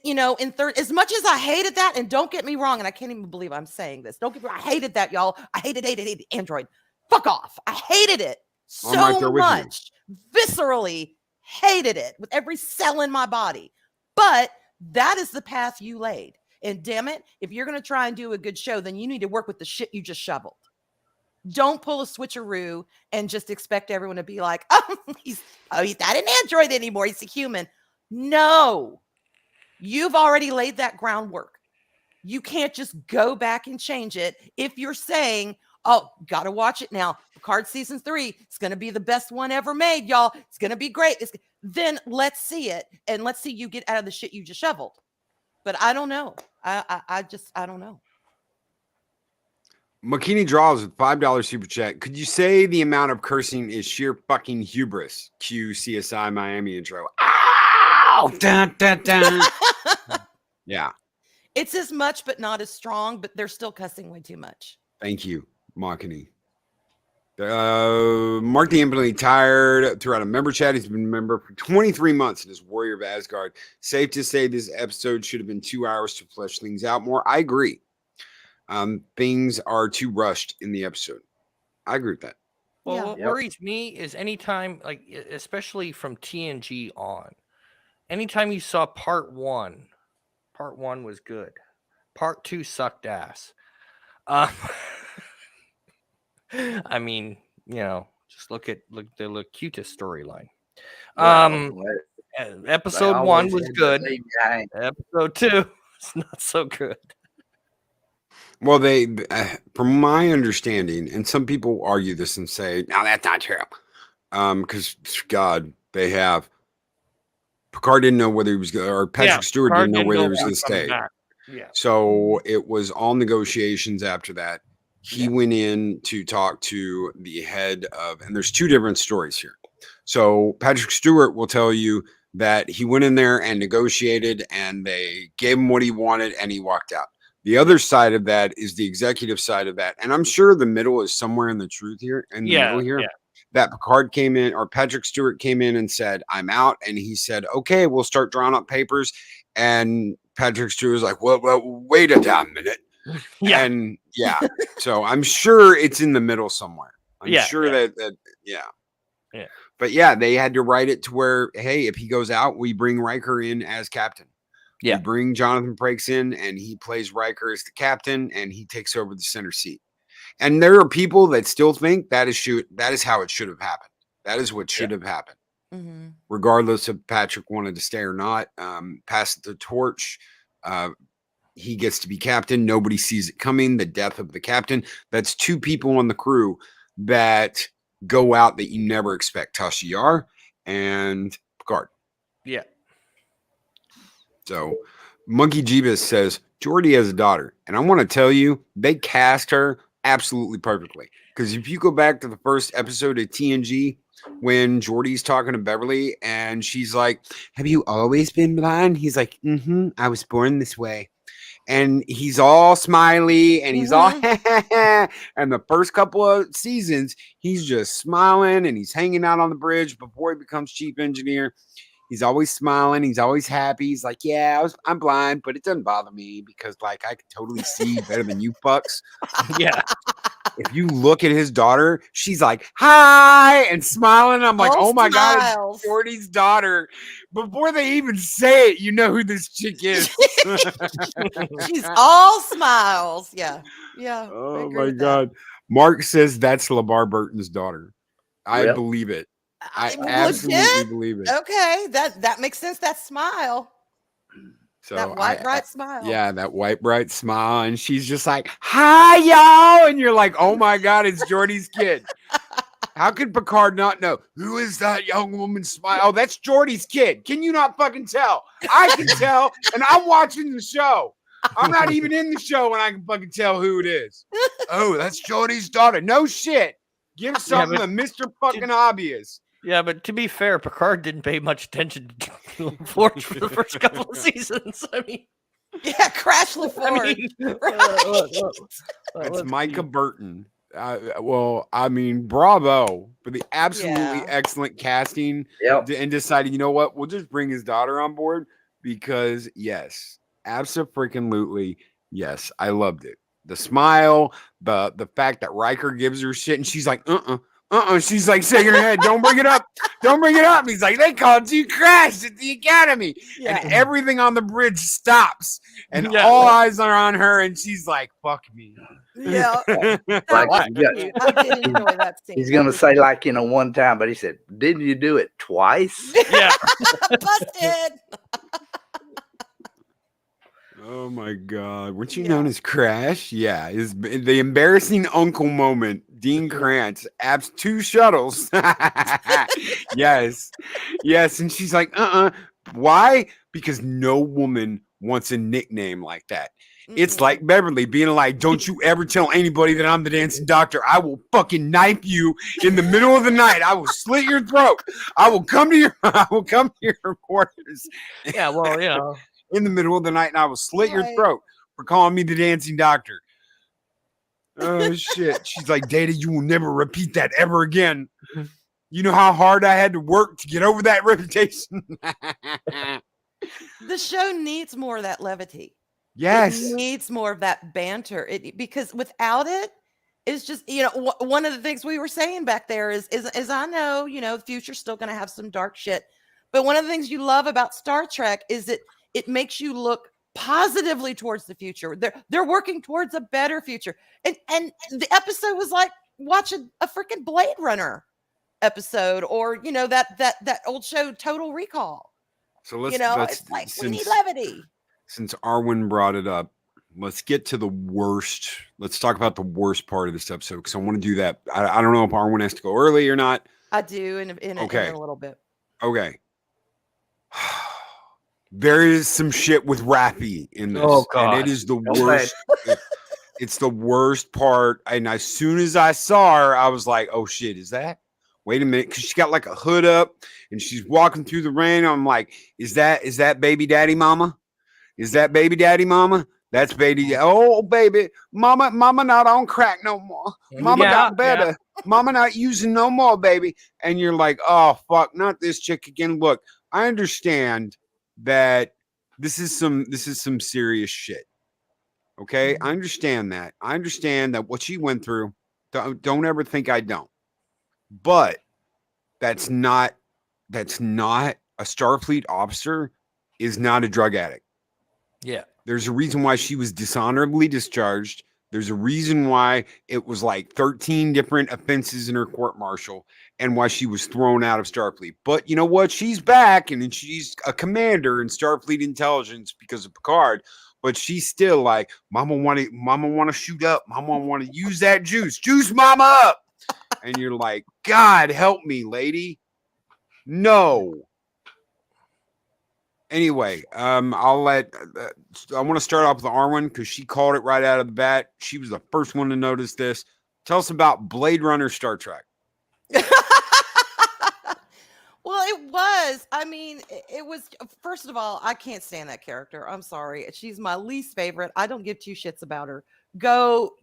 In third, as much as I hated that, and don't get me wrong, and I can't even believe I'm saying this. Don't get me wrong, I hated that, y'all. I hated Android. Fuck off. I hated it so much. Viscerally hated it with every cell in my body. But that is the path you laid. And damn it, if you're going to try and do a good show, then you need to work with the shit you just shoveled. Don't pull a switcheroo and just expect everyone to be like, oh, he's not an android anymore. He's a human. No, you've already laid that groundwork. You can't just go back and change it. If you're saying, oh, got to watch it now. Picard season 3, it's going to be the best one ever made, y'all. It's going to be great. Then let's see it. And let's see you get out of the shit you just shoveled. But I don't know. I don't know. McKinney Draws with $5 super chat. Could you say the amount of cursing is sheer fucking hubris? Cue CSI Miami intro. Ow! Dun, dun, dun. Yeah. It's as much, but not as strong, but they're still cussing way too much. Thank you, McKinney. Mark the Infinitely Tired throughout a member chat. He's been a member for 23 months and is Warrior of Asgard. Safe to say this episode should have been 2 hours to flesh things out more. I agree. Things are too rushed in the episode. I agree with that. Well, what worries me is anytime, like, especially from TNG on, anytime you saw part one was good. Part 2 sucked ass. I mean, just look at the Locutus storyline. Episode 1 was good. Episode 2 is not so good. Well, they, from my understanding, and some people argue this and say, "No, that's not true," because God, they have Picard didn't know whether he was going, or Patrick Stewart didn't know whether he was going to stay. Yeah. So it was all negotiations after that. He went in to talk to the head of, and there's 2 different stories here. So Patrick Stewart will tell you that he went in there and negotiated, and they gave him what he wanted, and he walked out. The other side of that is the executive side of that. And I'm sure the middle is somewhere in the truth here, in the middle here, that Picard came in, or Patrick Stewart came in and said, I'm out. And he said, okay, we'll start drawing up papers. And Patrick Stewart was like, well, wait a damn minute. And so I'm sure it's in the middle somewhere. I'm sure that. But they had to write it to where, hey, if he goes out, we bring Riker in as captain. We bring Jonathan Frakes in, and he plays Riker as the captain, and he takes over the center seat. And there are people that still think that is how it should have happened. That is what should have happened. Mm-hmm. Regardless if Patrick wanted to stay or not, pass the torch. He gets to be captain. Nobody sees it coming. The death of the captain. That's 2 people on the crew that go out that you never expect. Tasha Yar and Picard. Yeah. So Monkey Jeebus says Geordi has a daughter. And I want to tell you, they cast her absolutely perfectly. Because if you go back to the first episode of TNG, when Geordi's talking to Beverly and she's like, have you always been blind? He's like, I was born this way. And he's all smiley and he's all, and the first couple of seasons, he's just smiling and he's hanging out on the bridge before he becomes chief engineer. He's always smiling. He's always happy. He's like, I'm blind, but it doesn't bother me because, like, I can totally see better than you fucks. If you look at his daughter, she's like, hi, and smiling. I'm like, oh my God, it's Geordi's daughter. Before they even say it, you know who this chick is. She's all smiles. Yeah. Oh my God. Mark says that's LeVar Burton's daughter. I believe it. I absolutely believe it. Okay, that makes sense. That smile. So that white bright smile. Yeah, that white bright smile. And she's just like, hi, y'all. And you're like, oh my God, it's Geordi's kid. How could Picard not know? Who is that young woman smile? Oh, that's Geordi's kid. Can you not fucking tell? I can tell, and I'm watching the show. I'm not even in the show and I can fucking tell who it is. Oh, that's Geordi's daughter. No shit. Give something to Mr. fucking obvious. Yeah, but to be fair, Picard didn't pay much attention to LaForge for the first couple of seasons. I mean, Crash LaForge. It's Micah Burton. I mean, bravo for the absolutely excellent casting and deciding, you know what, we'll just bring his daughter on board because, yes, abso-freaking-lutely, yes, I loved it. The smile, the fact that Riker gives her shit and she's like, She's like shaking her head. Don't bring it up. Don't bring it up. He's like, they called you Crash at the academy. Yeah. And everything on the bridge stops. And Yeah. all eyes are on her. And she's like, fuck me. Yeah. Like, That was yeah. cute. I did enjoy that scene. He's That gonna was say like one time, but he said, "Didn't you do it twice?" Yeah. busted. Oh my God. Weren't you known as Crash? Yeah. Is the embarrassing uncle moment. Dean Krantz abs 2 shuttles. Yes. Yes. And she's like, Why? Because no woman wants a nickname like that. It's like Beverly being like, don't you ever tell anybody that I'm the dancing doctor. I will fucking knife you in the middle of the night. I will slit your throat. I will come to your quarters. Yeah. Well, you know. In the middle of the night, and I will slit your Right. throat for calling me the dancing doctor. Oh shit. She's like, Data, you will never repeat that ever again. You know how hard I had to work to get over that reputation. The show needs more of that levity. Yes. It needs more of that banter. Because without it, it's just, one of the things we were saying back there is I know, the future's still going to have some dark shit. But one of the things you love about Star Trek is that it makes you look positively towards the future. They're working towards a better future. And the episode was like watching a freaking Blade Runner episode, or that old show Total Recall. So let's It's like we need levity. Since Arwen brought it up, let's get to the worst. Let's talk about the worst part of this episode, because I want to do that. I don't know if Arwen has to go early or not. I do in a little bit. Okay. There is some shit with Rappy in this. Oh, God. And it is the worst. It's the worst part. And as soon as I saw her, I was like, oh shit, is that? Wait a minute. Because she got like a hood up and she's walking through the rain. I'm like, is that baby daddy mama? Is that baby daddy mama? That's baby. Oh, baby. Mama not on crack no more. Mama got better. Yeah. Mama not using no more, baby. And you're like, oh, fuck, not this chick again. Look, I understand that this is some serious shit. Okay? I understand that. I understand that what she went through. Don't ever think I don't. But that's not a Starfleet officer is not a drug addict. Yeah. There's a reason why she was dishonorably discharged. There's a reason why it was like 13 different offenses in her court martial and why she was thrown out of Starfleet. But you know what? She's back and she's a commander in Starfleet intelligence because of Picard. But she's still like, Mama want to shoot up. Mama want to use that juice. Juice Mama up. And you're like, God help me, lady. No. Anyway, I want to start off with Arwen because she called it right out of the bat. She was the first one to notice this. Tell us about Blade Runner Star Trek. Well, it was. I mean, it was. First of all, I can't stand that character. I'm sorry. She's my least favorite. I don't give 2 shits about her. Go,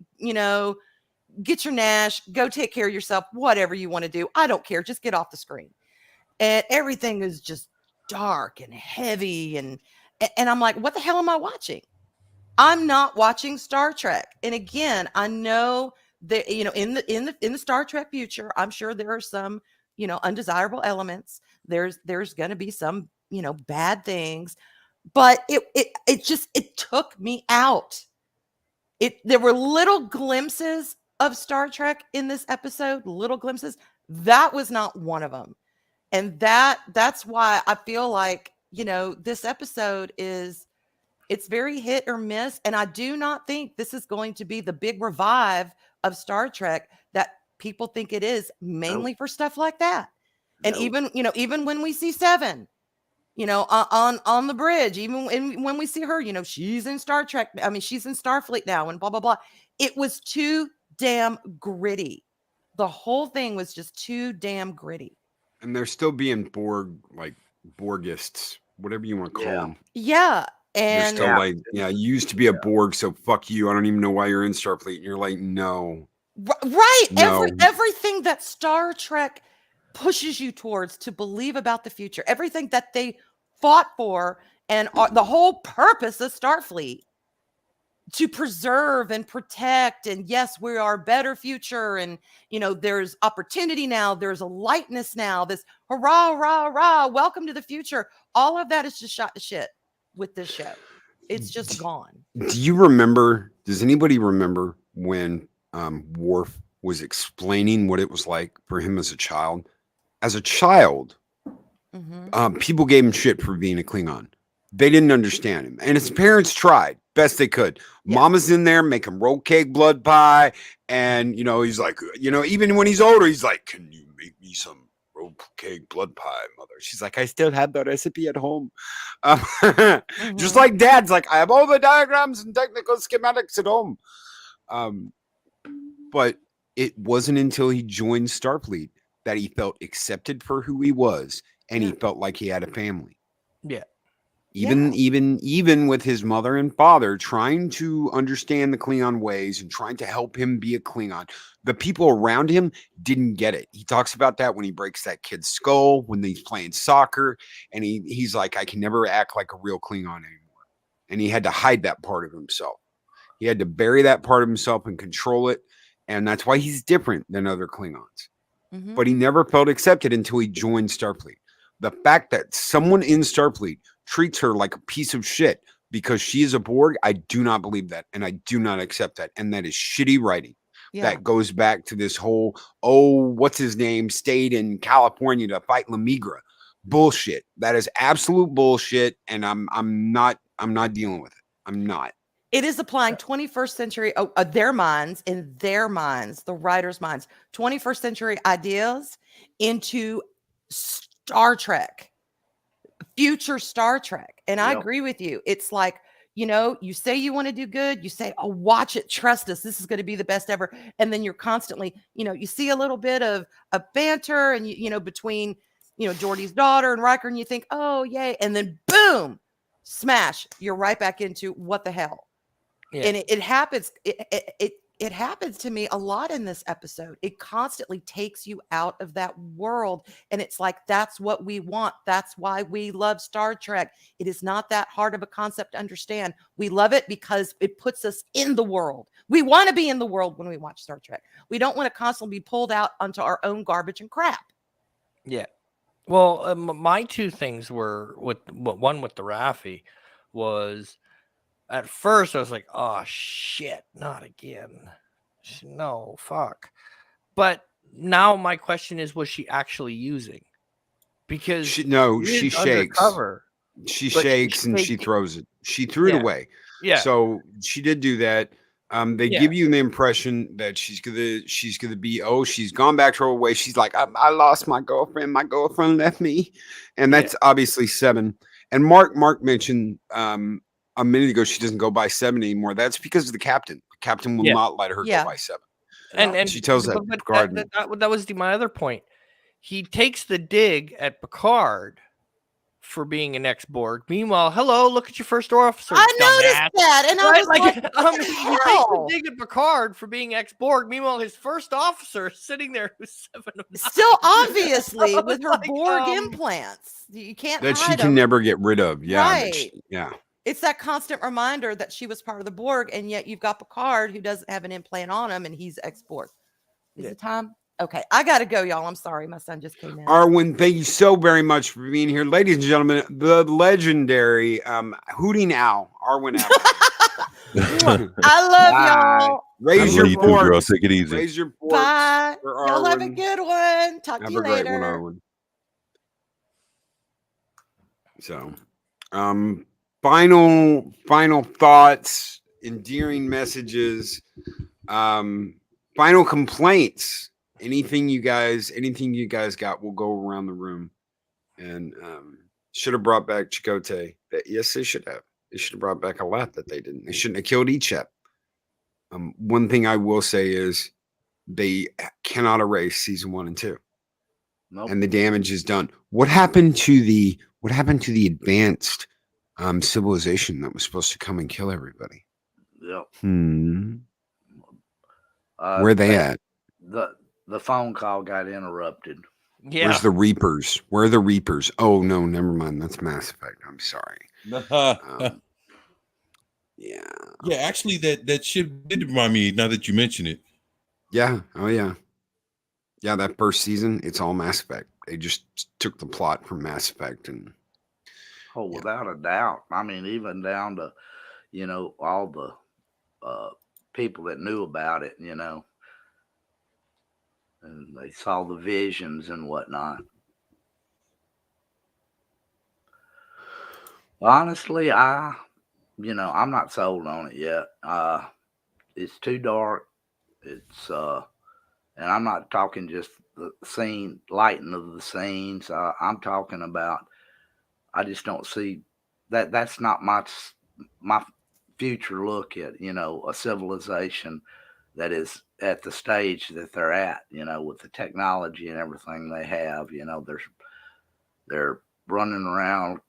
get your Nash. Go take care of yourself. Whatever you want to do. I don't care. Just get off the screen. And everything is just dark and heavy. And I'm like, what the hell am I watching? I'm not watching Star Trek. And again, I know that, in the Star Trek future, I'm sure there are some, undesirable elements. There's going to be some, bad things, but it took me out. There were little glimpses of Star Trek in this episode, little glimpses. That was not one of them. And that's why I feel like, this episode it's very hit or miss. And I do not think this is going to be the big revive of Star Trek that people think it is, mainly for stuff like that. And even when we see Seven, on the bridge, even when we see her, she's in Star Trek. I mean, she's in Starfleet now and blah, blah, blah. It was too damn gritty. The whole thing was just too damn gritty. And they're still being Borgists, whatever you want to call them. Yeah. And they're still you used to be a Borg, so fuck you. I don't even know why you're in Starfleet. And you're like, no. Right. No. Everything that Star Trek pushes you towards to believe about the future, everything that they fought for, and the whole purpose of Starfleet to preserve and protect. And yes, we are a better future. And, there's opportunity now. There's a lightness now. This hurrah, hurrah, hurrah. Welcome to the future. All of that is just shot to shit with this show. It's just gone. Does anybody remember when Worf was explaining what it was like for him as a child? As a child, people gave him shit for being a Klingon. They didn't understand him. And his parents tried best they could. Yeah. Mama's in there, make him roll cake blood pie. And, he's like, even when he's older, he's like, can you make me some roll cake blood pie, mother? She's like, I still have the recipe at home. Just like dad's like, I have all the diagrams and technical schematics at home. But it wasn't until he joined Starfleet that he felt accepted for who he was. And he felt like he had a family. Yeah. Even with his mother and father trying to understand the Klingon ways and trying to help him be a Klingon, the people around him didn't get it. He talks about that when he breaks that kid's skull, when he's playing soccer, and he's like, I can never act like a real Klingon anymore. And he had to hide that part of himself. He had to bury that part of himself and control it. And that's why he's different than other Klingons. But he never felt accepted until he joined Starfleet. The fact that someone in Starfleet treats her like a piece of shit because she is a Borg, I do not believe that. And I do not accept that. And that is shitty writing. Yeah. That goes back to this whole, what's his name, stayed in California to fight La Migra. Bullshit. That is absolute bullshit. And I'm not dealing with it. I'm not. It is applying 21st century, their minds, the writers' minds, 21st century ideas into Star Trek, future Star Trek. And I agree with you. It's like, you say you want to do good. You say, watch it. Trust us. This is going to be the best ever. And then you're constantly, you see a little bit of banter and, between, Geordi's daughter and Riker, and you think, oh, yay. And then boom, smash. You're right back into what the hell. Yeah. And it happens. It happens to me a lot in this episode. It constantly takes you out of that world. And it's like, that's what we want. That's why we love Star Trek. It is not that hard of a concept to understand. We love it because it puts us in the world. We want to be in the world when we watch Star Trek. We don't want to constantly be pulled out onto our own garbage and crap. Yeah. Well, my two things were one with the Raffi was, at first, I was like, oh, shit, not again. No, fuck. But now my question is, was she actually using? Because she shakes. She shakes and she throws it. She threw it away. Yeah. So she did do that. They give you the impression that she's gonna be, she's gone back to her way. She's like, I lost my girlfriend. My girlfriend left me. And that's obviously 7. And Mark mentioned a minute ago, she doesn't go by 7 anymore. That's because of the captain. The captain will not let her go by 7. And she tells that Picard. That was my other point. He takes the dig at Picard for being an ex-Borg. Meanwhile, hello, look at your first officer. I noticed that, and I was like, he takes the dig at Picard for being ex-Borg. Meanwhile, his first officer is sitting there who's 7 of 9. Still, obviously, with her Borg implants, you can't that hide she can never get rid of. Yeah, right. Yeah. It's that constant reminder that she was part of the Borg, and yet you've got Picard who doesn't have an implant on him, and he's ex-Borg. Is it time? Okay, I got to go, y'all. I'm sorry. My son just came in. Arwen, thank you so very much for being here. Ladies and gentlemen, the legendary Hooting Owl, Arwen Owl. I love y'all. Raise your fork. Girl. Take it easy. Raise your fork. Bye. Y'all have a good one. Talk to you later. Have a great one, Arwen. So, final thoughts, endearing messages, final complaints. Anything you guys got, we'll go around the room. And should have brought back Chakotay. Yes, they should have. They should have brought back a lot that they didn't. They shouldn't have killed Ichep. One thing I will say is they cannot erase season 1 and 2. Nope. And the damage is done. What happened to the advanced civilization that was supposed to come and kill everybody? Yep. Where they at? The phone call got interrupted. Yeah. Where's the Reapers? Where are the Reapers? Oh no, never mind. That's Mass Effect. I'm sorry. Yeah. Yeah, actually, that ship did remind me. Now that you mention it, Yeah. Oh yeah. Yeah, that first season, it's all Mass Effect. They just took the plot from Mass Effect and Oh, without a doubt. I mean, even down to, all the people that knew about it, and they saw the visions and whatnot. Honestly, I'm not sold on it yet. It's too dark. It's and I'm not talking just the scene, lighting of the scenes. I'm talking about. I just don't see that. That's not my future look at a civilization that is at the stage that they're at. With the technology and everything they have. They're running around.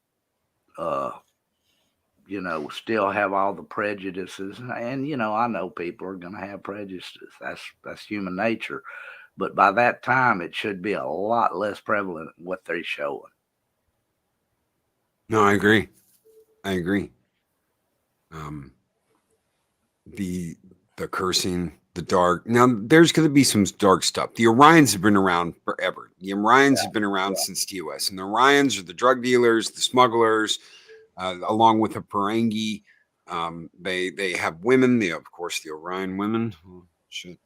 Still have all the prejudices, and I know people are going to have prejudices. That's human nature. But by that time, it should be a lot less prevalent what they're showing. no, I agree. I agree. The cursing, the dark. Now there's going to be some dark stuff. The Orions have been around forever. The Orions have been around since TOS, and the Orions are the drug dealers, the smugglers, along with the Ferengi. They have women. They of course the Orion women. Oh, shit.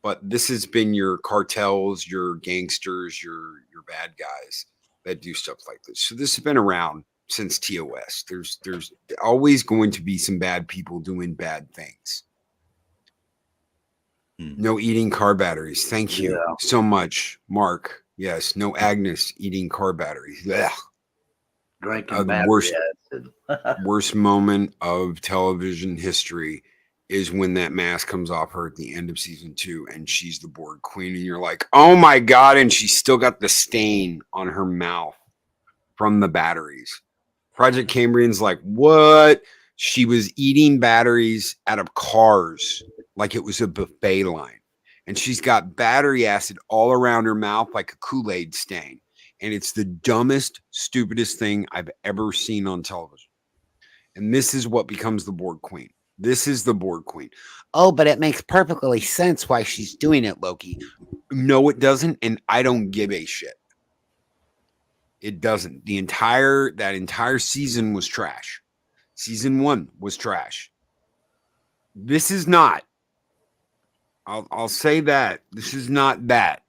But this has been your cartels, your gangsters, your bad guys that do stuff like this. So this has been around since TOS. There's always going to be some bad people doing bad things. No eating car batteries. Thank you so much, Mark. Yes, no Agnes eating car batteries. Ugh. Drinking The worst moment of television history is when that mask comes off her at the end of season 2 and she's the Borg queen and you're like, oh my God. And she's still got the stain on her mouth from the batteries. Project Cambrian's like, what? She was eating batteries out of cars like it was a buffet line. And she's got battery acid all around her mouth like a Kool-Aid stain. And it's the dumbest, stupidest thing I've ever seen on television. And this is what becomes the Borg queen. This is the Borg queen. Oh, but it makes perfectly sense why she's doing it, Loki. No, it doesn't. And I don't give a shit. It doesn't. That entire season was trash. Season 1 was trash. This is not. I'll say that. This is not that.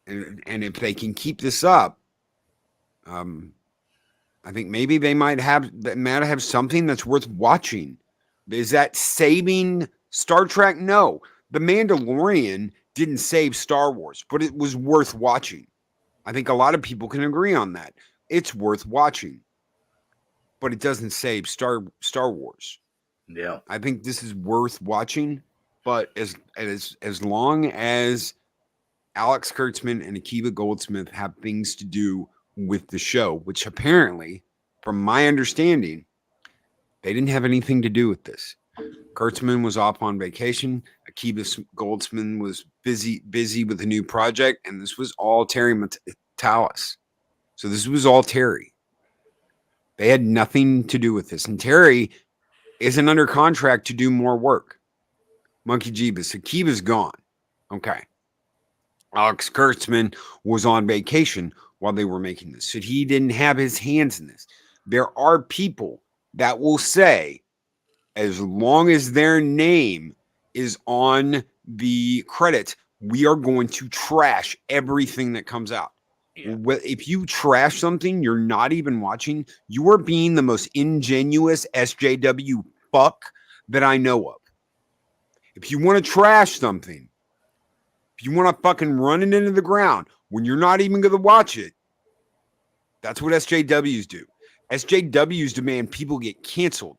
And if they can keep this up, I think maybe they might have something that's worth watching. Is that saving Star Trek? No. The Mandalorian didn't save Star Wars, but it was worth watching. I think a lot of people can agree on that. It's worth watching, but it doesn't save Star Wars. Yeah, I think this is worth watching, but as long as Alex Kurtzman and Akiva Goldsmith have things to do with the show, which apparently, from my understanding, they didn't have anything to do with this. Kurtzman was off on vacation. Akiva Goldsman was busy with a new project, and this was all Terry Matalas. So this was all Terry. They had nothing to do with this. And Terry isn't under contract to do more work. Monkey Jeebus. Akiva's gone. Okay. Alex Kurtzman was on vacation while they were making this. So he didn't have his hands in this. There are people that will say, as long as their name is on the credits, we are going to trash everything that comes out. Yeah. If you trash something you're not even watching, you are being the most ingenuous SJW fuck that I know of. If you want to trash something, if you want to fucking run it into the ground when you're not even going to watch it, that's what SJWs do. SJWs demand people get canceled.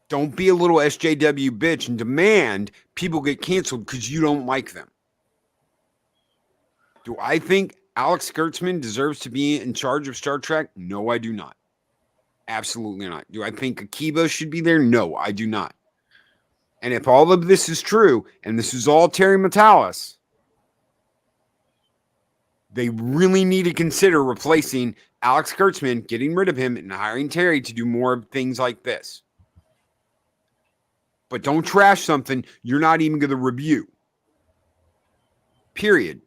Don't be a little SJW bitch and demand people get canceled because you don't like them. Do I think Alex Kurtzman deserves to be in charge of Star Trek? No, I do not. Absolutely not. Do I think Akiva should be there? No, I do not. And if all of this is true, and this is all Terry Matalas, they really need to consider replacing Alex Kurtzman getting rid of him and hiring Terry to do more of things like this. But don't trash something you're not even going to review. Period.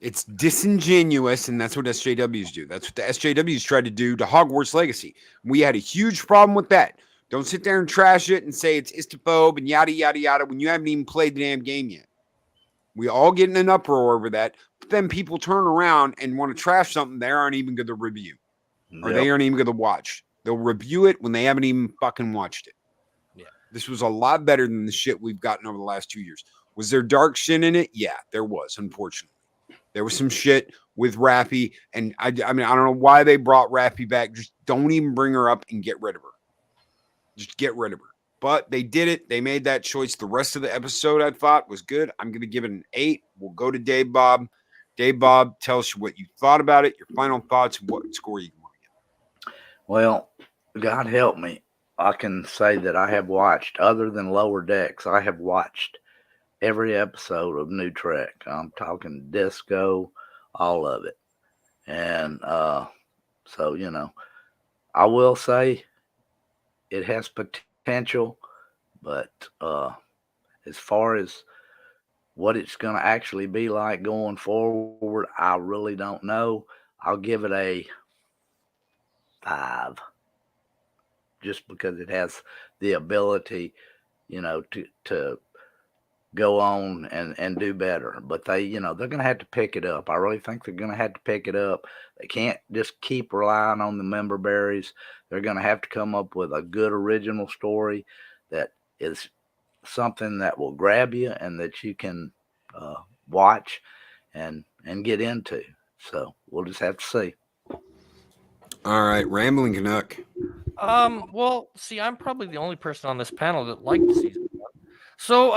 It's disingenuous, and that's what SJWs do. That's what the SJWs tried to do to Hogwarts Legacy. We had a huge problem with that. Don't sit there and trash it and say it's istophobe and yada, yada, yada when you haven't even played the damn game yet. We all get in an uproar over that, but then people turn around and want to trash something they aren't even going to review or they aren't even going to watch. They'll review it when they haven't even fucking watched it. Yeah. This was a lot better than the shit we've gotten over the last 2 years. Was there dark shit in it? Yeah, there was, unfortunately. There was some shit with Rappy, and I mean, I don't know why they brought Rappy back. Just don't even bring her up and get rid of her. Just get rid of her. But they did it. They made that choice. The rest of the episode, I thought, was good. I'm going to give it an 8. We'll go to Dave Bob. Dave Bob, tell us what you thought about it, your final thoughts, and what score you want to get. Well, God help me. I can say that I have watched, other than Lower Decks, I have watched every episode of New Trek. I'm talking Disco, all of it. And so, you know, I will say it has potential, but as far as what it's going to actually be like going forward, I really don't know. I'll give it a 5, just because it has the ability, you know, to go on and do better. But they, you know, they're going to have to pick it up. I really think they're going to have to pick it up. They can't just keep relying on the member berries. They're going to have to come up with a good original story that is something that will grab you and that you can watch and get into. So we'll just have to see. All right, Rambling Canuck. Well, see, I'm probably the only person on this panel that liked season 1. So,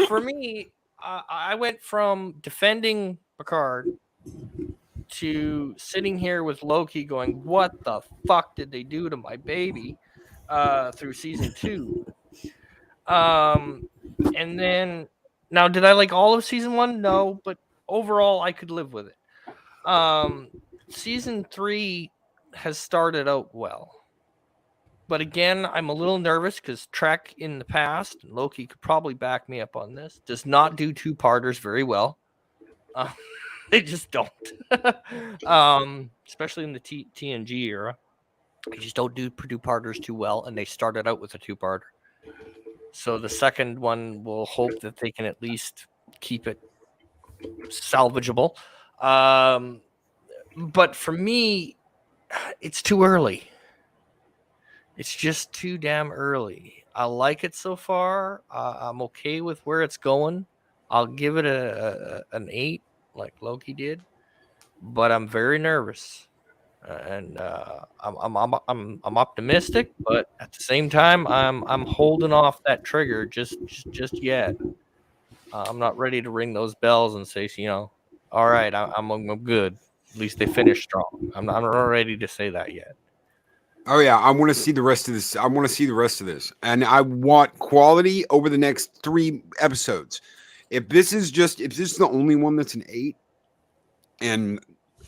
for me, I went from defending Picard to sitting here with Loki going, what the fuck did they do to my baby through season 2? And then, now, did I like all of season 1? No, but overall, I could live with it. Season 3 has started out well. But again, I'm a little nervous because Trek in the past, and Loki could probably back me up on this, does not do 2-parters very well. They just don't. Especially in the TNG era. They just don't do 2-parters too well, and they started out with a 2-parter. So the second one will hope that they can at least keep it salvageable. But for me, it's too early. It's just too damn early. I like it so far. I'm okay with where it's going. I'll give it an 8, like Loki did, but I'm very nervous, and I'm optimistic, but at the same time, I'm holding off that trigger just yet. I'm not ready to ring those bells and say, you know, all right, I'm good. At least they finished strong. I'm not ready to say that yet. Oh yeah, I want to see the rest of this. I want to see the rest of this, and I want quality over the next 3 episodes. If this is the only one that's an 8, and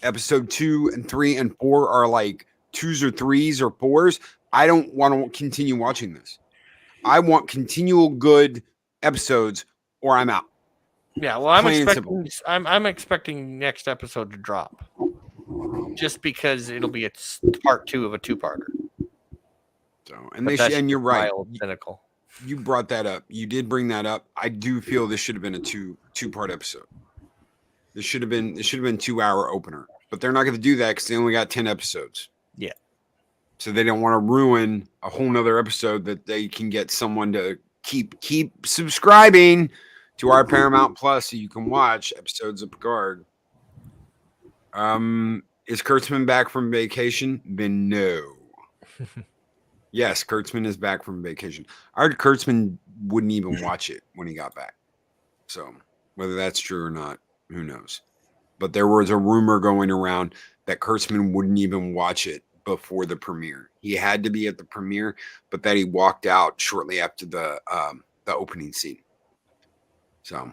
episode 2 and 3 and 4 are like 2s or 3s or 4s, I don't want to continue watching this. I want continual good episodes, or I'm out. Yeah, well, I'm expecting next episode to drop. Just because it'll be part 2 of a 2-parter. So, and you're right. Cynical. You brought that up. You did bring that up. I do feel this should have been a two-part episode. This should have been 2-hour opener, but they're not going to do that because they only got 10 episodes. Yeah. So they don't want to ruin a whole nother episode that they can get someone to keep subscribing to our Paramount Plus so you can watch episodes of Picard. Is Kurtzman back from vacation? Then no. Yes, Kurtzman is back from vacation. I heard Kurtzman wouldn't even watch it when he got back. So whether that's true or not, who knows? But there was a rumor going around that Kurtzman wouldn't even watch it before the premiere. He had to be at the premiere, but that he walked out shortly after the opening scene. So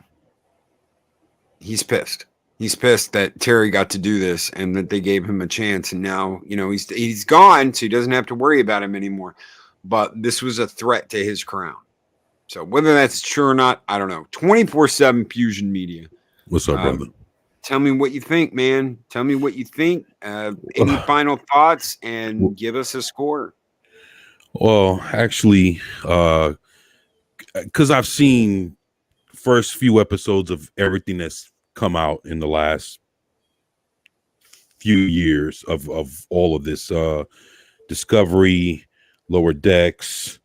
he's pissed. He's pissed that Terry got to do this and that they gave him a chance, and now he's gone, so he doesn't have to worry about him anymore. But this was a threat to his crown. So whether that's true or not, I don't know. 24/7 Fusion Media. What's up, brother? Tell me what you think, man. Tell me what you think. Any final thoughts, and give us a score. Well, actually, because I've seen first few episodes of everything that's come out in the last few years of all of this Discovery, Lower Decks,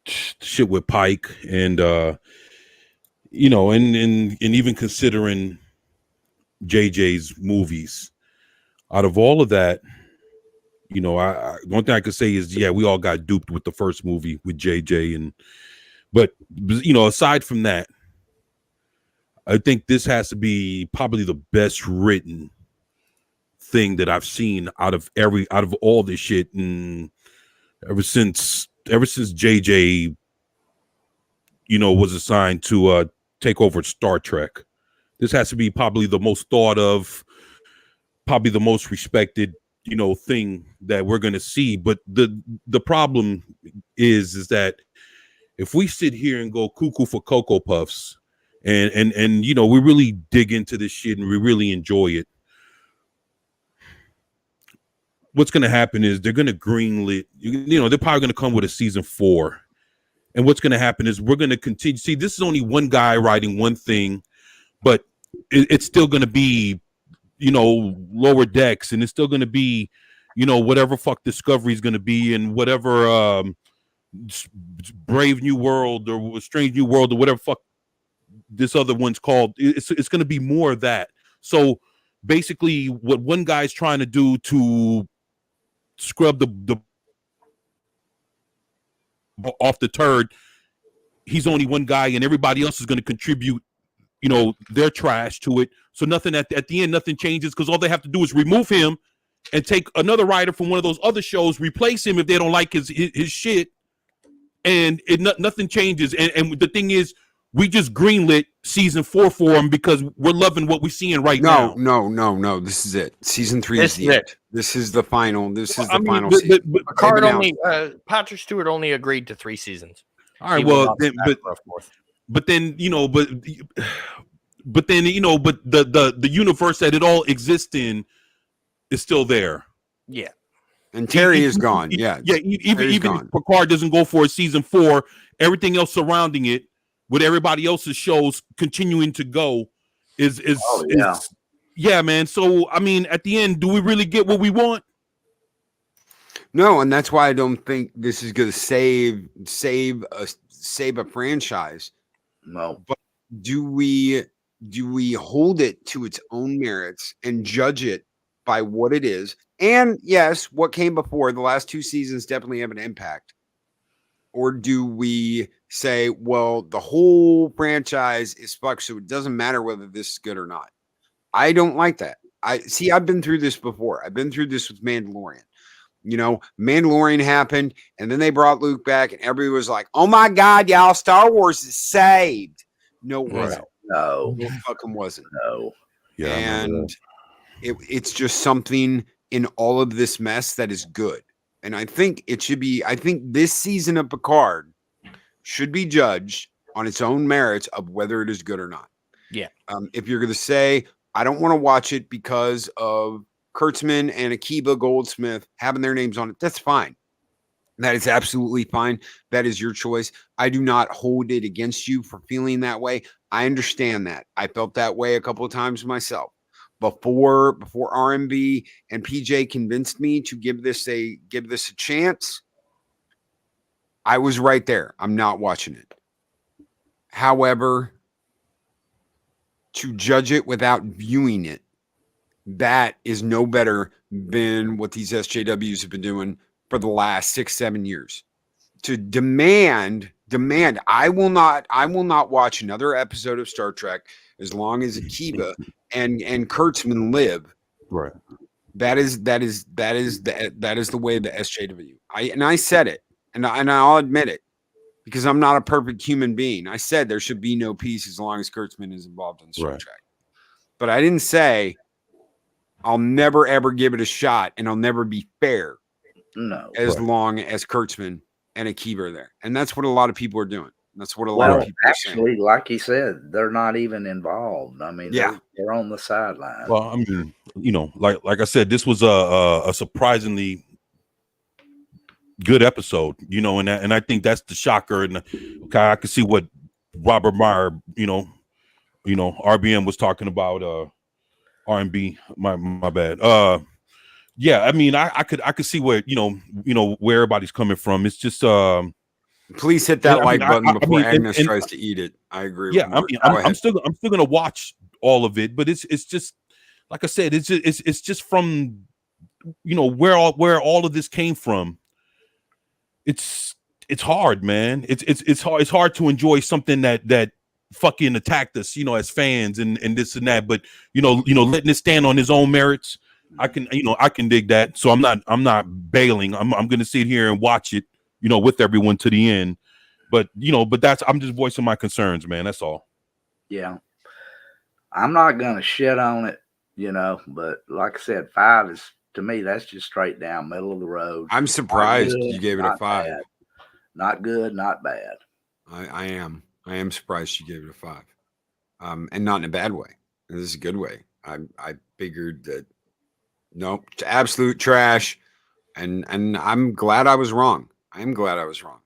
shit with Pike, and and even considering JJ's movies. Out of all of that, one thing I could say is, yeah, we all got duped with the first movie with JJ, but aside from that, I think this has to be probably the best written thing that I've seen out of all this shit, and ever since JJ, was assigned to take over Star Trek. This has to be probably the most thought of, probably the most respected, thing that we're going to see. But the problem is that if we sit here and go cuckoo for Cocoa Puffs and we really dig into this shit and we really enjoy it, what's going to happen is they're going to greenlit, they're probably going to come with a season 4. And what's going to happen is we're going to continue. See, this is only one guy writing one thing, but it's still going to be, Lower Decks, and it's still going to be, whatever fuck Discovery is going to be, and whatever Brave New World or Strange New World or whatever fuck this other one's called. It's going to be more of that. So basically, what one guy's trying to do to scrub the off the turd, he's only one guy, and everybody else is going to contribute, their trash to it. So nothing at the end, nothing changes, because all they have to do is remove him and take another writer from one of those other shows, replace him if they don't like his shit, and nothing changes. And the thing is, we just greenlit season 4 for him because we're loving what we're seeing right now. No. This is it. Season 3 is the end. This is the final. This is the final but, season. But Picard only, Patrick Stewart only agreed to 3 seasons. All right, well, then, but then the universe that it all exists in is still there. Yeah. And Terry is gone. Yeah. Yeah. Even if Picard doesn't go for a season 4, everything else surrounding it, with everybody else's shows continuing to go, is man. So I mean, at the end, do we really get what we want? No, and that's why I don't think this is going to save a franchise. No, but do we hold it to its own merits and judge it by what it is? And yes, what came before the last 2 seasons definitely have an impact. Or do we say, well, the whole franchise is fucked, so it doesn't matter whether this is good or not? I don't like that. I've been through this before. I've been through this with Mandalorian. Mandalorian happened, and then they brought Luke back, and everybody was like, oh my God, y'all, Star Wars is saved. No, it wasn't. No. It fucking wasn't. No. Yeah, and it's just something in all of this mess that is good. And I think this season of Picard should be judged on its own merits of whether it is good or not. Yeah. If you're going to say, I don't want to watch it because of Kurtzman and Akiva Goldsmith having their names on it, that's fine. That is absolutely fine. That is your choice. I do not hold it against you for feeling that way. I understand that. I felt that way a couple of times myself. Before RMB and PJ convinced me to give this a chance, I was right there. I'm not watching it. However, to judge it without viewing it, that is no better than what these SJWs have been doing for the last 6-7 years. To demand, I will not watch another episode of Star Trek as long as Akiva and Kurtzman live. Right. That is the way the SJW. I said it, and I'll admit it. because I'm not a perfect human being. I said there should be no peace as long as Kurtzman is involved in Star Right. Trek. But I didn't say I'll never, ever give it a shot, and I'll never be fair No. as Right. long as Kurtzman and Akiva are there. And that's what a lot of people are doing. That's what a lot Well, of people are saying. actually, like he said, they're not even involved. I mean, Yeah. they're on the sideline. Well, I mean, like I said, this was a surprisingly good episode, and I think that's the shocker. And okay, I can see what Robert Meyer, RBM was talking about. R&B, my bad. Yeah, I mean, I could see where where everybody's coming from. It's just please hit that like button before Agnes and tries to eat it. I agree. Yeah, with I'm still gonna watch all of it, but it's just like I said, it's just from where all of this came from. It's hard, man. It's hard to enjoy something that fucking attacked us, as fans and this and that. But letting it stand on his own merits, I can dig that. So I'm not bailing. I'm gonna sit here and watch it, with everyone to the end. But I'm just voicing my concerns, man. That's all. Yeah, I'm not gonna shit on it, but like I said, 5 is, to me, that's just straight down middle of the road. I'm surprised good, you gave it a 5. bad. Not good, not bad. I am surprised you gave it a 5. And not in a bad way. This is a good way. I figured that nope, it's absolute trash. And I'm glad I was wrong. I'm glad I was wrong.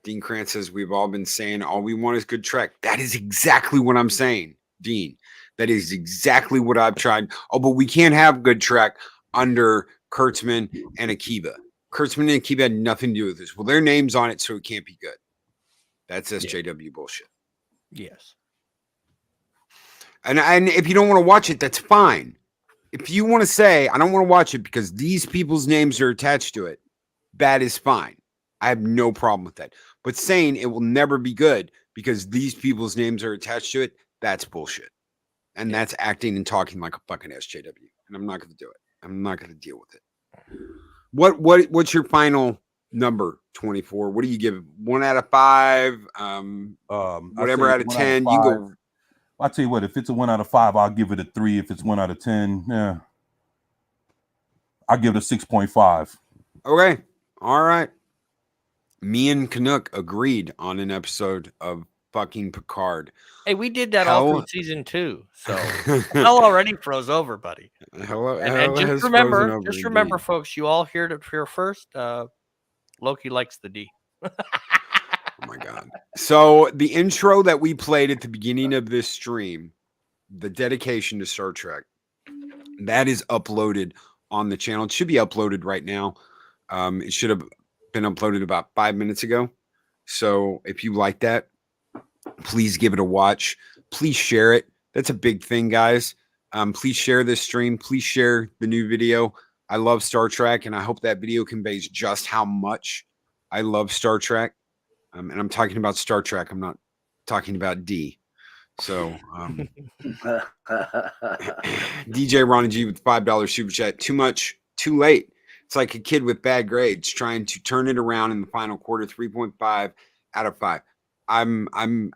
Dean Krantz says we've all been saying all we want is good Trek. That is exactly what I'm saying, Dean. That is exactly what I've tried. Oh, but we can't have good Trek under Kurtzman and Akiva. Kurtzman and Akiva had nothing to do with this. Well, their name's on it, so it can't be good. That's SJW bullshit. Yes. And if you don't want to watch it, that's fine. If you want to say, I don't want to watch it because these people's names are attached to it, that is fine. I have no problem with that. But saying it will never be good because these people's names are attached to it, that's bullshit. And that's acting and talking like a fucking SJW. And I'm not going to do it. I'm not going to deal with it. What's your final number? 24. What do you give it? 1 out of 5? Whatever out of 10. You go. I'll tell you what, if it's a 1 out of 5, I'll give it a 3. If it's 1 out of 10, yeah, I'll give it a 6.5. Okay. All right. Me and Canuck agreed on an episode of fucking Picard. Hey, we did that all through season 2, so hell already froze over, buddy. And just remember, folks, you all heard it here first. Loki likes the D. Oh my God. So the intro that we played at the beginning of this stream, the dedication to Star Trek, that is uploaded on the channel. It should be uploaded right now. It should have been uploaded about 5 minutes ago. So if you like that, please give it a watch. Please share it. That's a big thing, guys. Please share this stream. Please share the new video. I love Star Trek, and I hope that video conveys just how much I love Star Trek. And I'm talking about Star Trek. I'm not talking about D. So DJ Ronnie G with $5 super chat. Too much, too late. It's like a kid with bad grades trying to turn it around in the final quarter. 3.5 out of 5. And I'm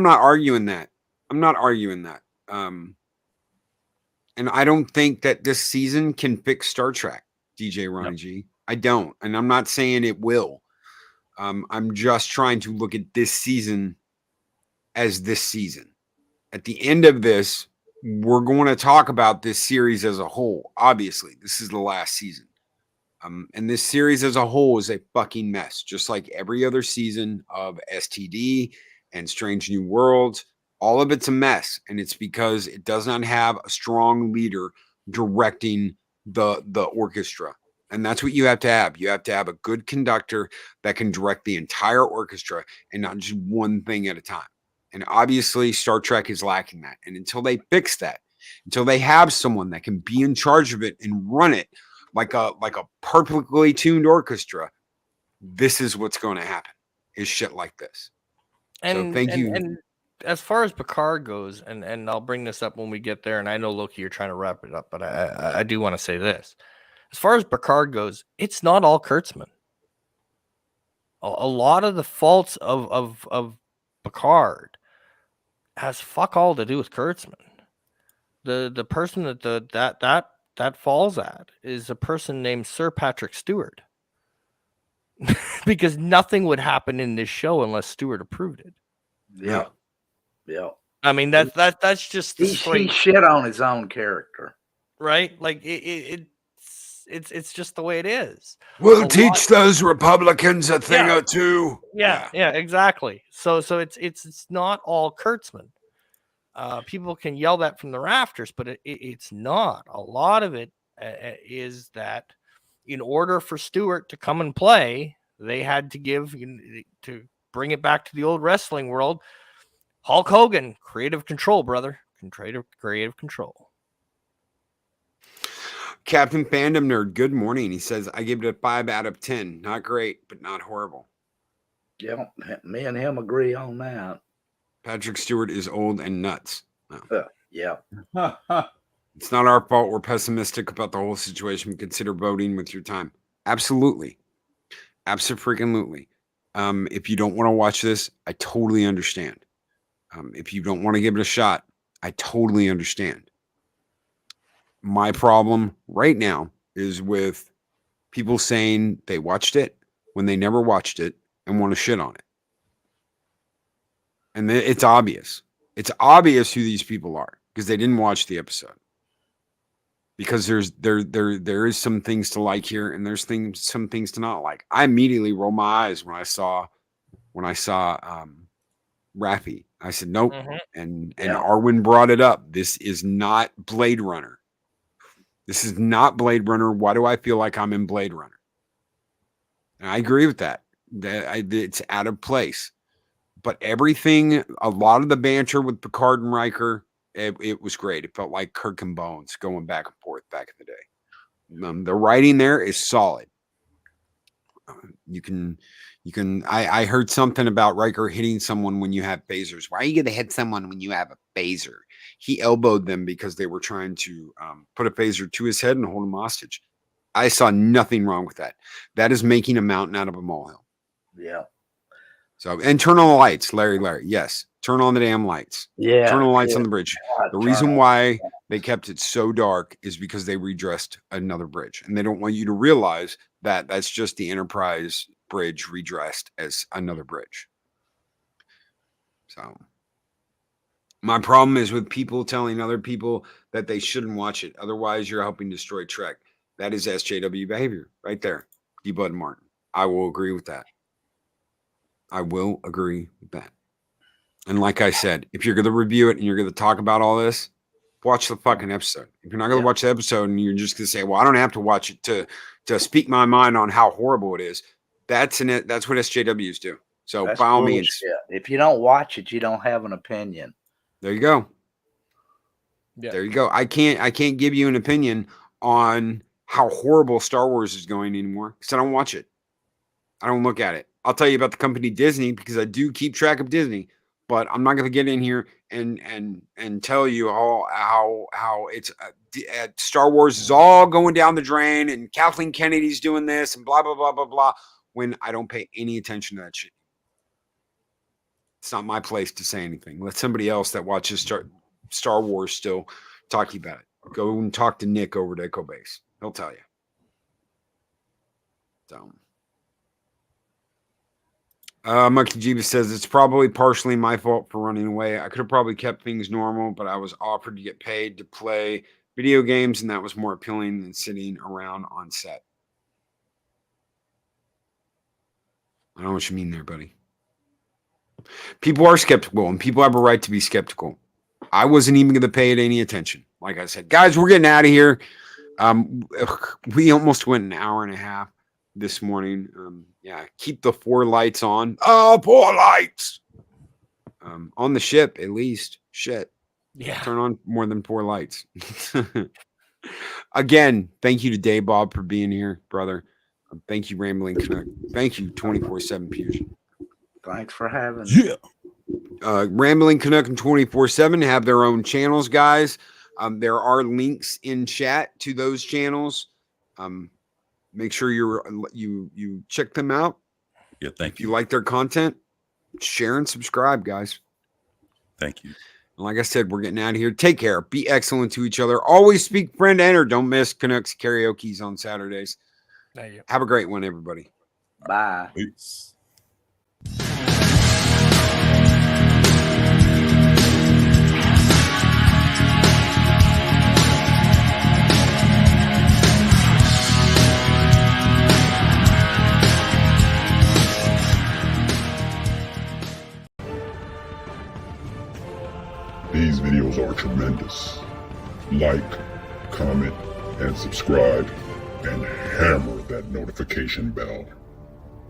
not arguing that. I'm not arguing that. And I don't think that this season can fix Star Trek, DJ Ronnie G. I don't. And I'm not saying it will. I'm just trying to look at this season as this season. At the end of this, we're going to talk about this series as a whole. Obviously, this is the last season. And this series as a whole is a fucking mess, just like every other season of STD and Strange New Worlds. All of it's a mess, and it's because it does not have a strong leader directing the orchestra. And that's what you have to have. You have to have a good conductor that can direct the entire orchestra and not just one thing at a time. And obviously, Star Trek is lacking that. And until they fix that, until they have someone that can be in charge of it and run it like a perfectly tuned orchestra, this is what's going to happen. Is shit like this. So thank you. And as far as Picard goes, and I'll bring this up when we get there, and I know, Loki, you're trying to wrap it up, but I do want to say this. As far as Picard goes, it's not all Kurtzman. a lot of the faults of Picard has fuck all to do with Kurtzman. The person that falls at is a person named Sir Patrick Stewart. Because nothing would happen in this show unless Stewart approved it. Yeah. Yeah. I mean, that's just He shit on his own character. Right? Like it's just the way it is. We'll teach those Republicans a thing or two. Yeah, exactly. So it's not all Kurtzman. People can yell that from the rafters, but it's not. A lot of it is that in order for Stewart to come and play, they had to give, to bring it back to the old wrestling world, Hulk Hogan, creative control, brother. Creative control. Captain Fandom Nerd, good morning. He says, I give it a 5 out of 10. Not great, but not horrible. Yeah, me and him agree on that. Patrick Stewart is old and nuts. No. Yeah. It's not our fault we're pessimistic about the whole situation. Consider voting with your time. Absolutely. Absolutely. If you don't want to watch this, I totally understand. If you don't want to give it a shot, I totally understand. My problem right now is with people saying they watched it when they never watched it and want to shit on it. And it's obvious. It's obvious who these people are because they didn't watch the episode. Because there is some things to like here and there's some things to not like. I immediately rolled my eyes when I saw Rappy. I said nope. And Arwen brought it up. This is not Blade Runner. This is not Blade Runner. Why do I feel like I'm in Blade Runner? And I agree with that. It's out of place. But everything, a lot of the banter with Picard and Riker, it was great. It felt like Kirk and Bones going back and forth back in the day. The writing there is solid. I heard something about Riker hitting someone when you have phasers. Why are you going to hit someone when you have a phaser? He elbowed them because they were trying to put a phaser to his head and hold him hostage. I saw nothing wrong with that. That is making a mountain out of a molehill. Yeah. So, and turn on the lights, Larry. Yes. Turn on the damn lights. Yeah. Turn on the lights on the bridge. The reason why they kept it so dark is because they redressed another bridge. And they don't want you to realize that that's just the Enterprise bridge redressed as another bridge. So my problem is with people telling other people that they shouldn't watch it. Otherwise, you're helping destroy Trek. That is SJW behavior right there. D. Bud Martin. I will agree with that. I will agree with that. And like I said, if you're going to review it and you're going to talk about all this, watch the fucking episode. If you're not going to watch the episode and you're just going to say, well, I don't have to watch it to speak my mind on how horrible it is. That's what SJWs do. So that's by all means, if you don't watch it, you don't have an opinion. There you go. Yeah. There you go. I can't give you an opinion on how horrible Star Wars is going anymore because I don't watch it. I don't look at it. I'll tell you about the company Disney because I do keep track of Disney, but I'm not going to get in here and tell you how it's Star Wars is all going down the drain and Kathleen Kennedy's doing this and blah blah blah blah blah. When I don't pay any attention to that shit. It's not my place to say anything. Let somebody else that watches Star Wars still talk to you about it. Go and talk to Nick over at Echo Base. He'll tell you. So, Monkey Jeeva says it's probably partially my fault for running away. I could have probably kept things normal, but I was offered to get paid to play video games, and that was more appealing than sitting around on set. I don't know what you mean there, buddy. People are skeptical, and people have a right to be skeptical. I wasn't even going to pay it any attention. Like I said, guys, we're getting out of here. We almost went an hour and a half this morning. Keep the 4 lights on. Oh, 4 lights. On the ship, at least. Shit. Yeah. Turn on more than 4 lights. Again, thank you to Dave Bob for being here, brother. Thank you, Rambling Canuck. Thank you, 24/7 Fusion. Thanks for having me. Yeah. Rambling Canuck and 24/7 have their own channels, guys. There are links in chat to those channels. Make sure you check them out. Yeah, thank If you like their content, share and subscribe, guys. Thank you. And like I said, we're getting out of here. Take care. Be excellent to each other. Always speak, friend, enter. Don't miss Canucks karaoke's on Saturdays. Thank you. Have a great one, everybody. Bye. Peace. These videos are tremendous. Like, comment, and subscribe, and hammer that notification bell.